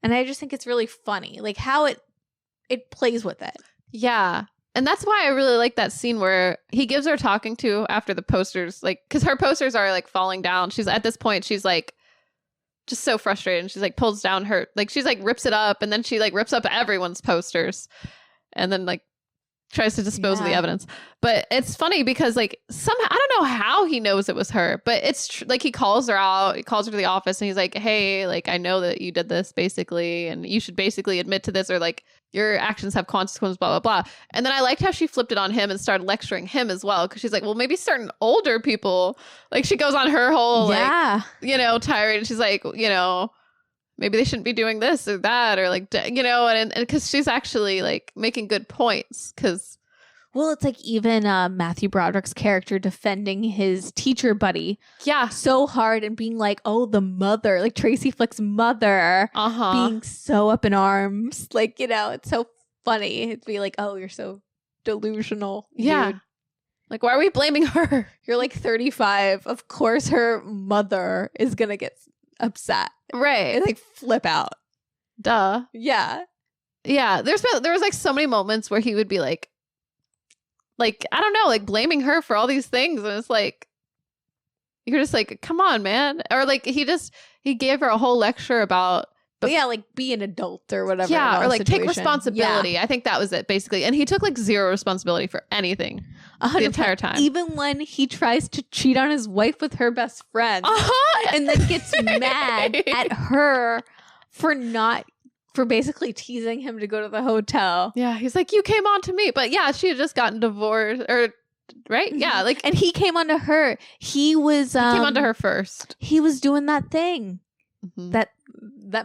Speaker 1: And I just think it's really funny, like how it plays with it.
Speaker 2: Yeah. And that's why I really like that scene where he gives her talking to after the posters, like, because her posters are like falling down. She's at this point, she's like just so frustrated. And she's like pulls down her, like she's like rips it up, and then she like rips up everyone's posters and then like tries to dispose of the evidence. But it's funny because like somehow, I don't know how he knows it was her, but it's like he calls her out, he calls her to the office and he's like, hey, like I know that you did this basically, and you should basically admit to this, or like your actions have consequences, blah, blah, blah. And then I liked how she flipped it on him and started lecturing him as well. Cause she's like, well, maybe certain older people, like she goes on her whole, like, you know, tirade. And she's like, you know, maybe they shouldn't be doing this or that, or like, you know, and because she's actually like making good points. Cause,
Speaker 1: well, it's like even Matthew Broderick's character defending his teacher buddy, so hard and being like, oh, the mother, like Tracy Flick's mother, being so up in arms, like, you know, it's so funny. It'd be like, oh, you're so delusional, dude.
Speaker 2: Like, why are we blaming her?
Speaker 1: You're like 35. Of course, her mother is gonna get upset.
Speaker 2: Right.
Speaker 1: And like flip out.
Speaker 2: Duh.
Speaker 1: Yeah.
Speaker 2: Yeah. There was like so many moments where he would be like, I don't know, like blaming her for all these things. And it's like, you're just like, come on, man. Or like he gave her a whole lecture about.
Speaker 1: But yeah, like be an adult or whatever.
Speaker 2: Yeah. Or like take responsibility. Yeah. I think that was it basically. And he took like zero responsibility for anything the entire time.
Speaker 1: Even when he tries to cheat on his wife with her best friend and then gets mad at her for basically teasing him to go to the hotel.
Speaker 2: Yeah, he's like, you came on to me. But yeah, she had just gotten divorced, or right? Yeah, like,
Speaker 1: and he came on to her. He came
Speaker 2: on to her first.
Speaker 1: He was doing that thing that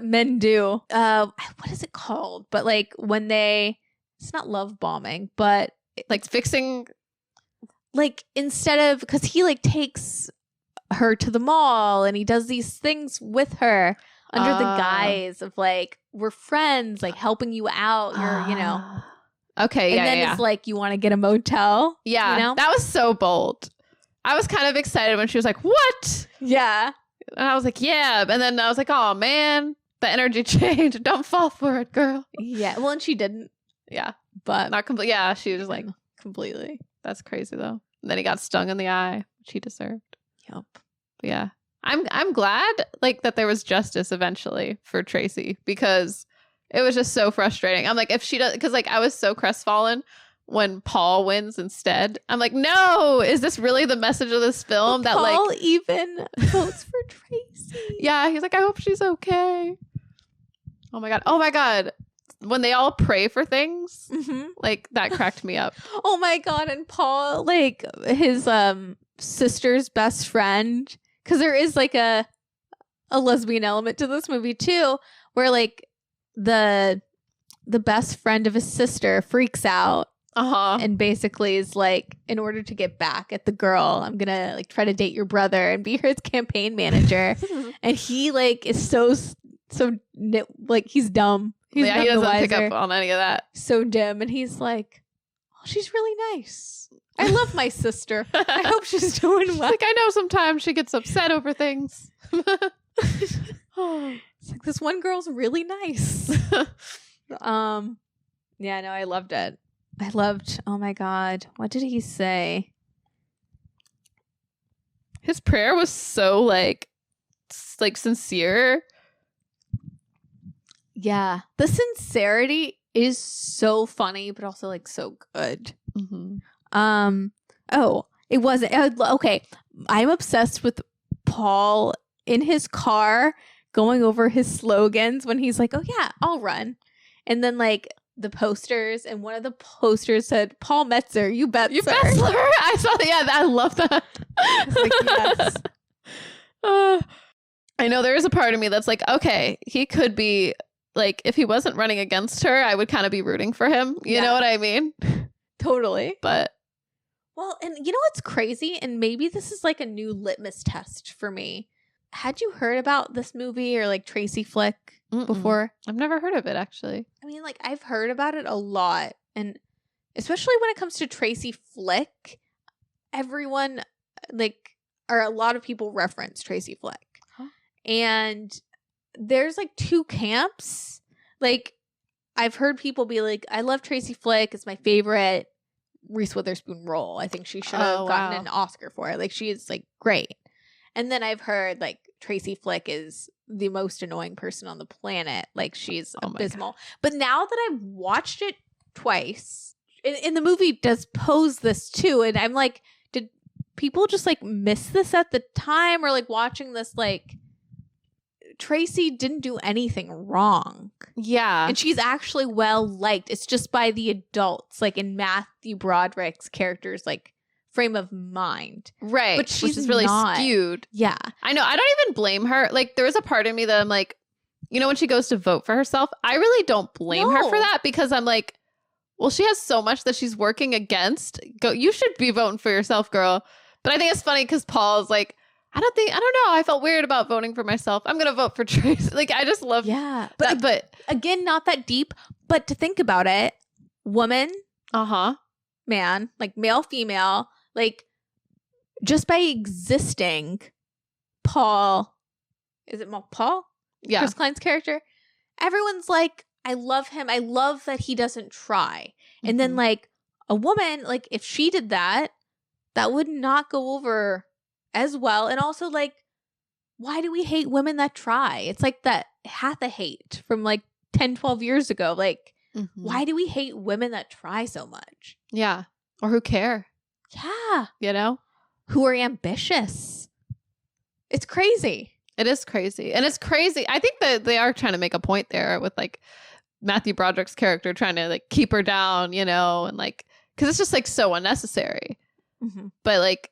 Speaker 1: men do. What is it called? But like when it's not love bombing, but
Speaker 2: like fixing.
Speaker 1: Like instead of, because he like takes her to the mall and he does these things with her under the guise of like, we're friends, like helping you out. You're, you know.
Speaker 2: Okay.
Speaker 1: And then it's like, you want to get a motel.
Speaker 2: Yeah.
Speaker 1: You know?
Speaker 2: That was so bold. I was kind of excited when she was like, what?
Speaker 1: Yeah.
Speaker 2: And I was like, yeah. And then I was like, oh man, the energy changed. Don't fall for it, girl.
Speaker 1: Yeah. Well, and she didn't.
Speaker 2: Yeah.
Speaker 1: But
Speaker 2: not completely. Yeah. She was like,
Speaker 1: completely.
Speaker 2: That's crazy though. And then he got stung in the eye which he deserved.
Speaker 1: Yep.
Speaker 2: But yeah. I'm glad like that there was justice eventually for Tracy, because it was just so frustrating. I'm like, if she does, because like I was so crestfallen when Paul wins instead. I'm like, no, is this really the message of this film?
Speaker 1: But
Speaker 2: that
Speaker 1: Paul
Speaker 2: like
Speaker 1: even votes for Tracy.
Speaker 2: Yeah, he's like, I hope she's okay. Oh my god. When they all pray for things, like that cracked me up.
Speaker 1: Oh my god. And Paul, like his sister's best friend, because there is like a lesbian element to this movie too, where like the best friend of his sister freaks out and basically is like, in order to get back at the girl, I'm gonna like try to date your brother and be his campaign manager. And he like is so like he's dumb. He's
Speaker 2: he doesn't pick up on any of that.
Speaker 1: So dim. And he's like, oh, she's really nice. I love my sister. I hope she's doing well.
Speaker 2: Like, I know sometimes she gets upset over things.
Speaker 1: It's like, this one girl's really nice. Yeah, no, I loved it. Oh my god, what did he say?
Speaker 2: His prayer was so like sincere.
Speaker 1: Yeah, the sincerity is so funny, but also like so good. Oh, it wasn't okay. I'm obsessed with Paul in his car going over his slogans when he's like, oh yeah, I'll run. And then like the posters, and one of the posters said, Paul Metzer, you bet,
Speaker 2: you bet, sir. I saw that. Yeah, I love that.
Speaker 1: I was like, yes.
Speaker 2: I know there is a part of me that's like, okay, he could be like, if he wasn't running against her, I would kind of be rooting for him. You know what I mean?
Speaker 1: Totally.
Speaker 2: But
Speaker 1: well, and you know what's crazy? And maybe this is like a new litmus test for me. Had you heard about this movie or like Tracy flick before?
Speaker 2: I've never heard of it, actually.
Speaker 1: I mean, like, I've heard about it a lot. And especially when it comes to Tracy flick, everyone, like, or a lot of people reference Tracy flick. Huh? And there's like two camps. Like, I've heard people be like, I love Tracy flick. It's my favorite Reese Witherspoon role. I think she should have gotten an Oscar for it. Like, she is like great. And then I've heard like Tracy flick is the most annoying person on the planet. Like, she's abysmal. But now that I've watched it twice, in the movie does pose this too. And I'm like, did people just like miss this at the time, or like watching this, like Tracy didn't do anything wrong.
Speaker 2: Yeah.
Speaker 1: And she's actually well liked. It's just by the adults, like in Matthew Broderick's character's like frame of mind.
Speaker 2: Right.
Speaker 1: But she's
Speaker 2: which is really
Speaker 1: not
Speaker 2: skewed.
Speaker 1: Yeah.
Speaker 2: I know. I don't even blame her. Like, there was a part of me that I'm like, you know, when she goes to vote for herself, I really don't blame her for that, because I'm like, well, she has so much that she's working against. You should be voting for yourself, girl. But I think it's funny because Paul's like, I don't know. I felt weird about voting for myself. I'm going to vote for Tracy. Like, I just love that. But
Speaker 1: again, not that deep. But to think about it, woman, man, like male, female, like just by existing, Paul, is it Paul?
Speaker 2: Yeah.
Speaker 1: Chris Klein's character. Everyone's like, I love him. I love that he doesn't try. And then like a woman, like if she did that, that would not go over as well. And also, like, why do we hate women that try? It's like that Hatha hate from like 10, 12 years ago. Like, why do we hate women that try so much?
Speaker 2: Yeah. Or who care.
Speaker 1: Yeah.
Speaker 2: You know?
Speaker 1: Who are ambitious. It's crazy.
Speaker 2: It is crazy. And it's crazy. I think that they are trying to make a point there with like Matthew Broderick's character trying to like keep her down, you know, and like, because it's just like so unnecessary. But like,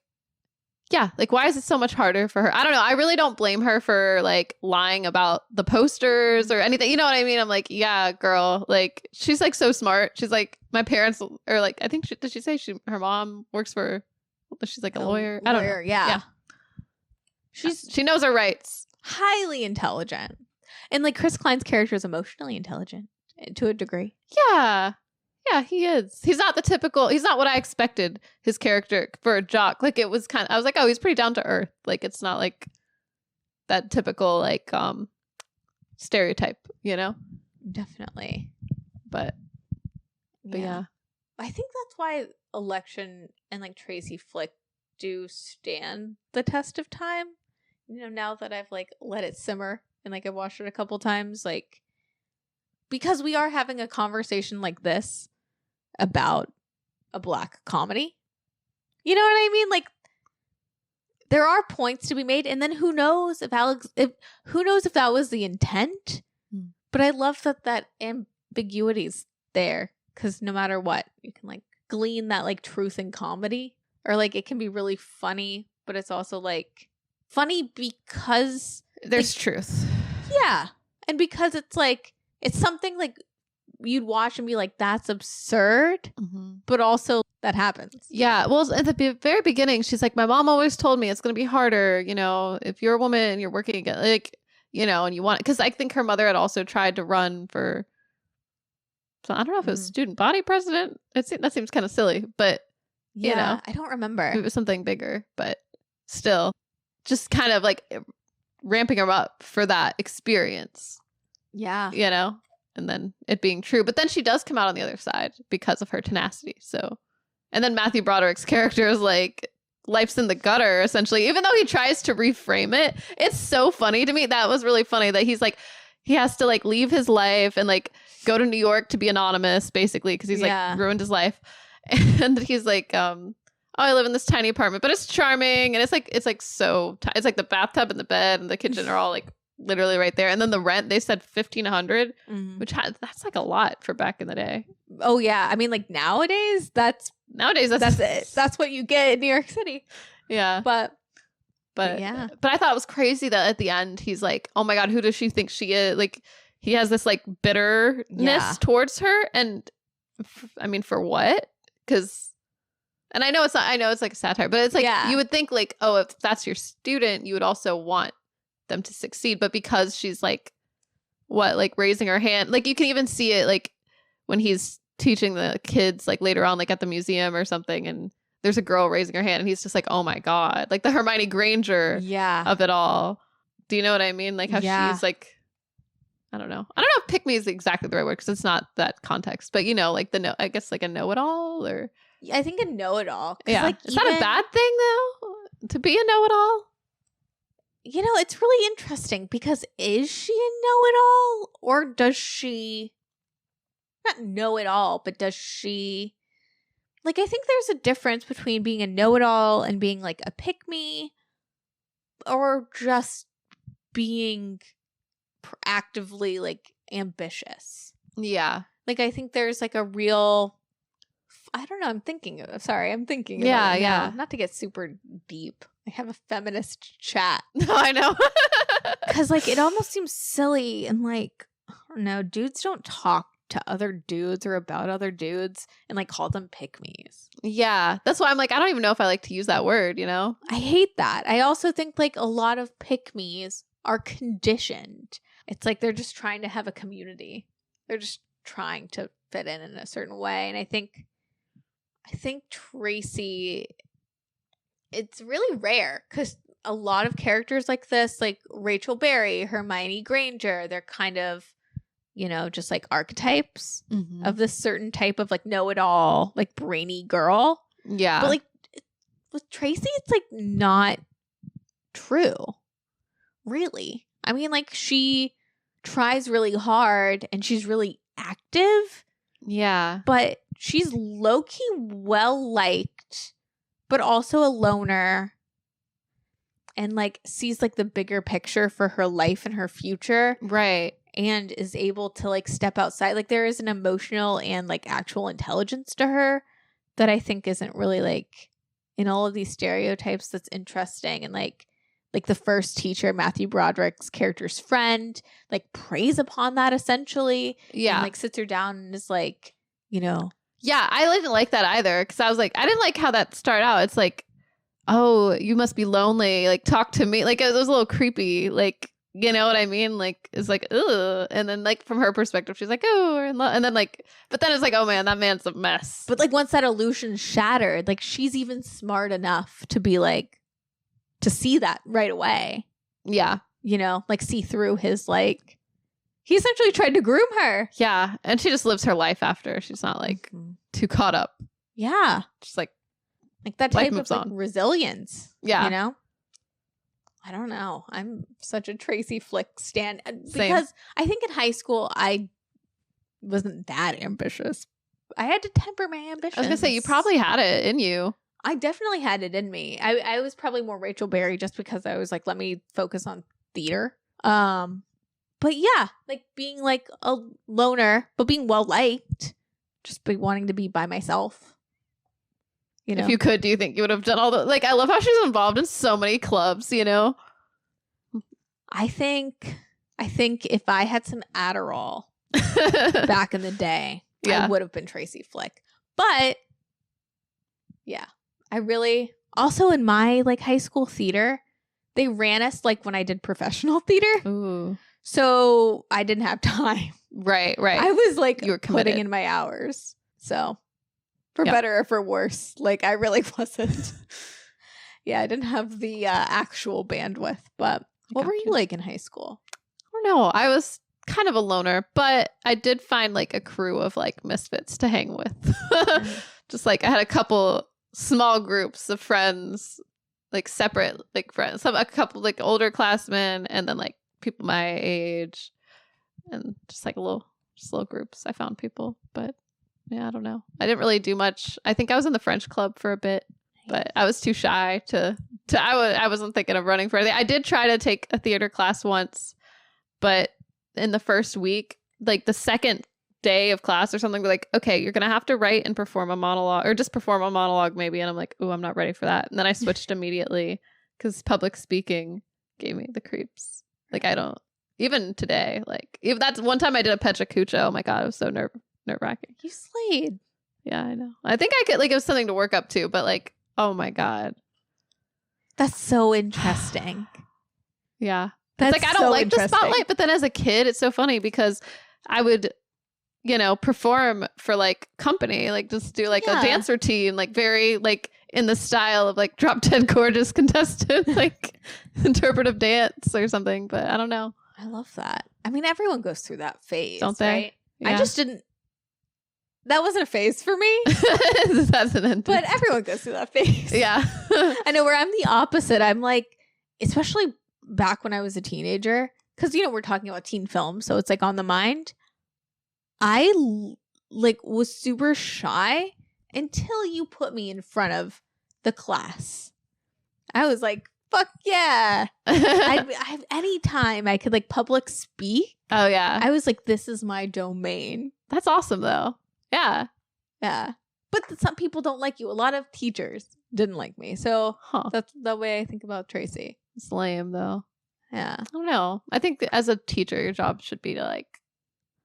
Speaker 2: yeah, like, why is it so much harder for her? I don't know. I really don't blame her for like lying about the posters or anything. You know what I mean? I'm like, yeah, girl. Like, she's like so smart. She's like, my parents are like, I think did she say her mom works for? She's like a lawyer. I don't know.
Speaker 1: Yeah.
Speaker 2: She knows her rights.
Speaker 1: Highly intelligent, and like Chris Klein's character is emotionally intelligent to a degree.
Speaker 2: Yeah. Yeah, he is. He's not what I expected his character for a jock. Like, it was I was like, oh, he's pretty down to earth. Like, it's not like that typical, like, stereotype, you know?
Speaker 1: Definitely.
Speaker 2: But yeah.
Speaker 1: I think that's why Election and like Tracy flick do stand the test of time. You know, now that I've like let it simmer and like I've watched it a couple times, like because we are having a conversation like this about a Black comedy. You know what I mean? Like there are points to be made, and then who knows if that was the intent. But I love that ambiguity's there, because no matter what, you can like glean that like truth in comedy, or like it can be really funny, but it's also like funny because
Speaker 2: there's
Speaker 1: like,
Speaker 2: truth.
Speaker 1: Yeah, and because it's like it's something like you'd watch and be like, that's absurd, but also that happens.
Speaker 2: Yeah. Well, at the very beginning, she's like, my mom always told me it's going to be harder, you know, if you're a woman and you're working again, like, you know, and you want, because I think her mother had also tried to run for, so I don't know if it was student body president. That seems kind of silly, but
Speaker 1: yeah,
Speaker 2: you know,
Speaker 1: I don't remember.
Speaker 2: It was something bigger, but still just kind of like ramping her up for that experience.
Speaker 1: Yeah.
Speaker 2: You know? And then it being true. But then she does come out on the other side because of her tenacity. So, and then Matthew Broderick's character is like, life's in the gutter, essentially. Even though he tries to reframe it, it's so funny to me. That was really funny that he's like, he has to like leave his life and like go to New York to be anonymous, basically, because he's like ruined his life. And he's like, oh, I live in this tiny apartment, but it's charming. And it's like so, it's like the bathtub and the bed and the kitchen are all like literally right there. And then the rent, they said $1,500, which that's like a lot for back in the day.
Speaker 1: Oh yeah, I mean, like nowadays that's it. That's what you get in New York City.
Speaker 2: Yeah,
Speaker 1: but
Speaker 2: yeah. But I thought it was crazy that at the end he's like, oh my god, who does she think she is? Like he has this like bitterness towards her, and I mean, for what? Because, and I know it's not. I know it's like a satire, but it's like you would think like, oh, if that's your student, you would also want them to succeed, but because she's like like raising her hand, like you can even see it like when he's teaching the kids like later on, like at the museum or something, and there's a girl raising her hand and he's just like, oh my god, like the Hermione Granger of it all. Do you know what I mean? Like how she's like, I don't know if pick me is exactly the right word because it's not that context, but you know, like I guess like a know-it-all, or
Speaker 1: I think a know-it-all.
Speaker 2: Yeah, like, is that a bad thing though, to be a know-it-all?
Speaker 1: You know, it's really interesting because is she a know-it-all, or does she not know it all, but does she like, I think there's a difference between being a know-it-all and being like a pick-me, or just being actively like ambitious. Yeah. Like I think there's like a real, I don't know, I'm thinking about it now. Not to get super deep. I have a feminist chat.
Speaker 2: No, I know.
Speaker 1: Because like it almost seems silly, and like, I don't know, dudes don't talk to other dudes or about other dudes and like call them pick-me's.
Speaker 2: Yeah, that's why I'm like, I don't even know if I like to use that word, you know?
Speaker 1: I hate that. I also think like a lot of pick-me's are conditioned. It's like they're just trying to have a community. They're just trying to fit in a certain way. And I think Tracy, it's really rare because a lot of characters like this, like Rachel Berry, Hermione Granger, they're kind of, you know, just like archetypes of this certain type of like know-it-all, like brainy girl. Yeah. But like with Tracy, it's like not true. Really. I mean, like she tries really hard and she's really active. Yeah. But she's low-key well-liked, but also a loner, and like sees like the bigger picture for her life and her future. Right. And is able to like step outside. Like there is an emotional and like actual intelligence to her that I think isn't really like in all of these stereotypes. That's interesting. And like the first teacher, Matthew Broderick's character's friend, like preys upon that essentially. Yeah. And like sits her down and is like, you know.
Speaker 2: Yeah, I didn't like that either, because I was like, I didn't like how that started out. It's like, oh, you must be lonely. Like, talk to me. Like, it was a little creepy. Like, you know what I mean? Like, it's like, ugh. And then, like, from her perspective, she's like, oh, we're in love. And then, like, but then it's like, oh, man, that man's a mess.
Speaker 1: But, like, once that illusion's shattered, like, she's even smart enough to be, like, to see that right away. Yeah. You know, like, see through his, like, he essentially tried to groom her.
Speaker 2: Yeah. And she just lives her life after. She's not, like, too caught up.
Speaker 1: Yeah.
Speaker 2: Just, like,
Speaker 1: Like that
Speaker 2: Life
Speaker 1: type of
Speaker 2: moves
Speaker 1: like
Speaker 2: on.
Speaker 1: resilience.
Speaker 2: Yeah.
Speaker 1: You know? I don't know. I'm such a Tracy Flick stan because
Speaker 2: Same.
Speaker 1: I think in high school I wasn't that ambitious. I had to temper my ambitions.
Speaker 2: I was gonna say you probably had it in you.
Speaker 1: I definitely had it in me. I was probably more Rachel Berry just because I was like, let me focus on theater. But yeah, like being like a loner, but being well liked, just be wanting to be by myself. You know,
Speaker 2: If you could, do you think you would have done all the like? I love how she's involved in so many clubs. You know.
Speaker 1: I think if I had some Adderall back in the day,
Speaker 2: Yeah.
Speaker 1: I would have been Tracy Flick. But yeah, I really also in my like high school theater, they ran us like when I did professional theater.
Speaker 2: Ooh.
Speaker 1: So I didn't have time.
Speaker 2: Right.
Speaker 1: I was like
Speaker 2: You were committed.
Speaker 1: putting in my hours. So for
Speaker 2: Yeah.
Speaker 1: better or for worse, like I really wasn't. Yeah, I didn't have the actual bandwidth. But what were you
Speaker 2: Gotcha.
Speaker 1: like in high school?
Speaker 2: I don't know. I was kind of a loner, but I did find like a crew of like misfits to hang with. Just like I had a couple small groups of friends, like separate like friends, a couple like older classmen, and then like people my age, and just like little groups. I found people, but yeah, I don't know. I didn't really do much. I think I was in the French club for a bit, but I was too shy to. I wasn't thinking of running for anything. I did try to take a theater class once, but in the first week, like the second day of class or something, we're like, okay, you're gonna have to write and perform a monologue, or just perform a monologue maybe. And I'm like, oh, I'm not ready for that. And then I switched immediately because public speaking gave me the creeps. Like I don't even today. Like even that's one time I did a Pecha Kucha. Oh my god, it was so nerve wracking.
Speaker 1: You slayed.
Speaker 2: Yeah, I know. I think I could like it was something to work up to, but like, oh my god.
Speaker 1: That's so interesting.
Speaker 2: Yeah.
Speaker 1: That's
Speaker 2: it's like I don't
Speaker 1: so
Speaker 2: like the
Speaker 1: interesting.
Speaker 2: spotlight, but then as a kid, it's so funny because I would, you know, perform for like company, like just do like
Speaker 1: Yeah.
Speaker 2: a dance routine, like very like in the style of like Drop Dead Gorgeous contestant, like interpretive dance or something. But I don't know.
Speaker 1: I love that. I mean, everyone goes through that phase,
Speaker 2: Don't they?
Speaker 1: right?
Speaker 2: Yeah.
Speaker 1: I just didn't. That wasn't a phase for me,
Speaker 2: That's an end.
Speaker 1: but everyone goes through that phase.
Speaker 2: Yeah.
Speaker 1: I know where I'm the opposite. I'm like, especially back when I was a teenager, because you know we're talking about teen films, so it's like on the mind. I like was super shy until you put me in front of the class. I was like, fuck yeah! I anytime I could like public speak,
Speaker 2: Oh yeah.
Speaker 1: I was like, this is my domain.
Speaker 2: That's awesome though. Yeah.
Speaker 1: Yeah, but some people don't like you. A lot of teachers didn't like me, so
Speaker 2: Huh.
Speaker 1: that's the way I think about Tracy.
Speaker 2: It's lame though.
Speaker 1: Yeah.
Speaker 2: I don't know. I think as a teacher, your job should be to like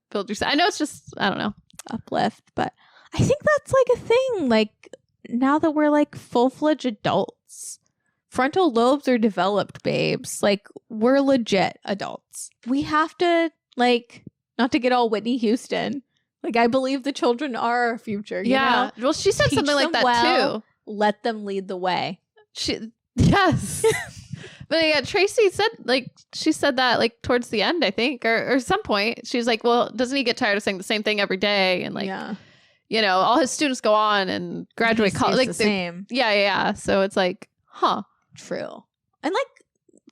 Speaker 2: build yourself. I know it's just, I don't know.
Speaker 1: Uplift, but I think that's like a thing. Like now that we're like full-fledged adults, frontal lobes are developed, babes. Like we're legit adults. We have to like not to get all Whitney Houston. Like I believe the children are our future. You know?
Speaker 2: Well, she said
Speaker 1: Teach
Speaker 2: something like
Speaker 1: them
Speaker 2: that
Speaker 1: well.
Speaker 2: too.
Speaker 1: Let them lead the way.
Speaker 2: Yes. But yeah, Tracy said like she said that like towards the end, I think, or some point. She's like, well, doesn't he get tired of saying the same thing every day? And like,
Speaker 1: yeah,
Speaker 2: you know, all his students go on and graduate
Speaker 1: He
Speaker 2: college.
Speaker 1: stays
Speaker 2: Like
Speaker 1: the same.
Speaker 2: Yeah. So it's like, huh.
Speaker 1: True. And like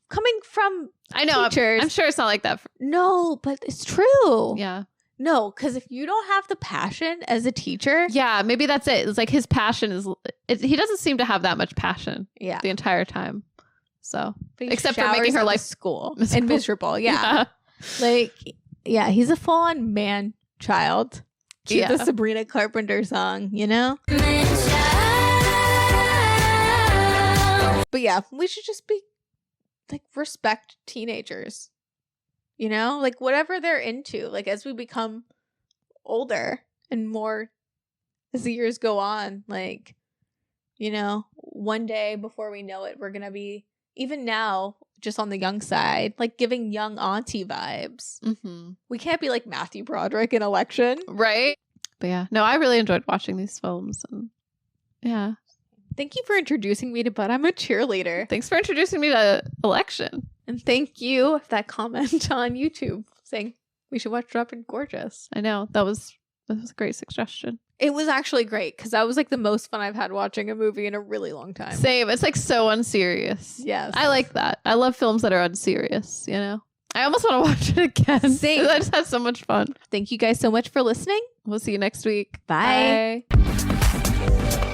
Speaker 1: coming from
Speaker 2: I know.
Speaker 1: teachers,
Speaker 2: I'm sure it's not like that.
Speaker 1: no, but it's true.
Speaker 2: Yeah.
Speaker 1: No, because if you don't have the passion as a teacher,
Speaker 2: Yeah. Maybe that's it. It's like his passion is. He doesn't seem to have that much passion
Speaker 1: yeah,
Speaker 2: the entire time. So
Speaker 1: but he
Speaker 2: except for
Speaker 1: showers
Speaker 2: making her
Speaker 1: at the
Speaker 2: life
Speaker 1: school
Speaker 2: miserable.
Speaker 1: and miserable. Yeah. Like, yeah, he's a full-on man child. Cue
Speaker 2: Yeah.
Speaker 1: the Sabrina Carpenter song, you know? But yeah, we should just be like respect teenagers. You know? Like whatever they're into. Like as we become older and more as the years go on, like, you know, one day before we know it, we're gonna be even now just on the young side, like giving young auntie vibes.
Speaker 2: Mm-hmm.
Speaker 1: We can't be like Matthew Broderick in Election.
Speaker 2: Right. But yeah, no, I really enjoyed watching these films. And yeah.
Speaker 1: Thank you for introducing me to But I'm a Cheerleader.
Speaker 2: Thanks for introducing me to Election.
Speaker 1: And thank you for that comment on YouTube saying we should watch Drop Dead Gorgeous.
Speaker 2: I know that was a great suggestion.
Speaker 1: It was actually great because that was like the most fun I've had watching a movie in a really long time.
Speaker 2: Same. It's like so unserious.
Speaker 1: Yes.
Speaker 2: I like that. I love films that are unserious, you know? I almost want to watch it again.
Speaker 1: Same.
Speaker 2: I just had so much fun.
Speaker 1: Thank you guys so much for listening.
Speaker 2: We'll see you next week.
Speaker 1: Bye.
Speaker 2: Bye.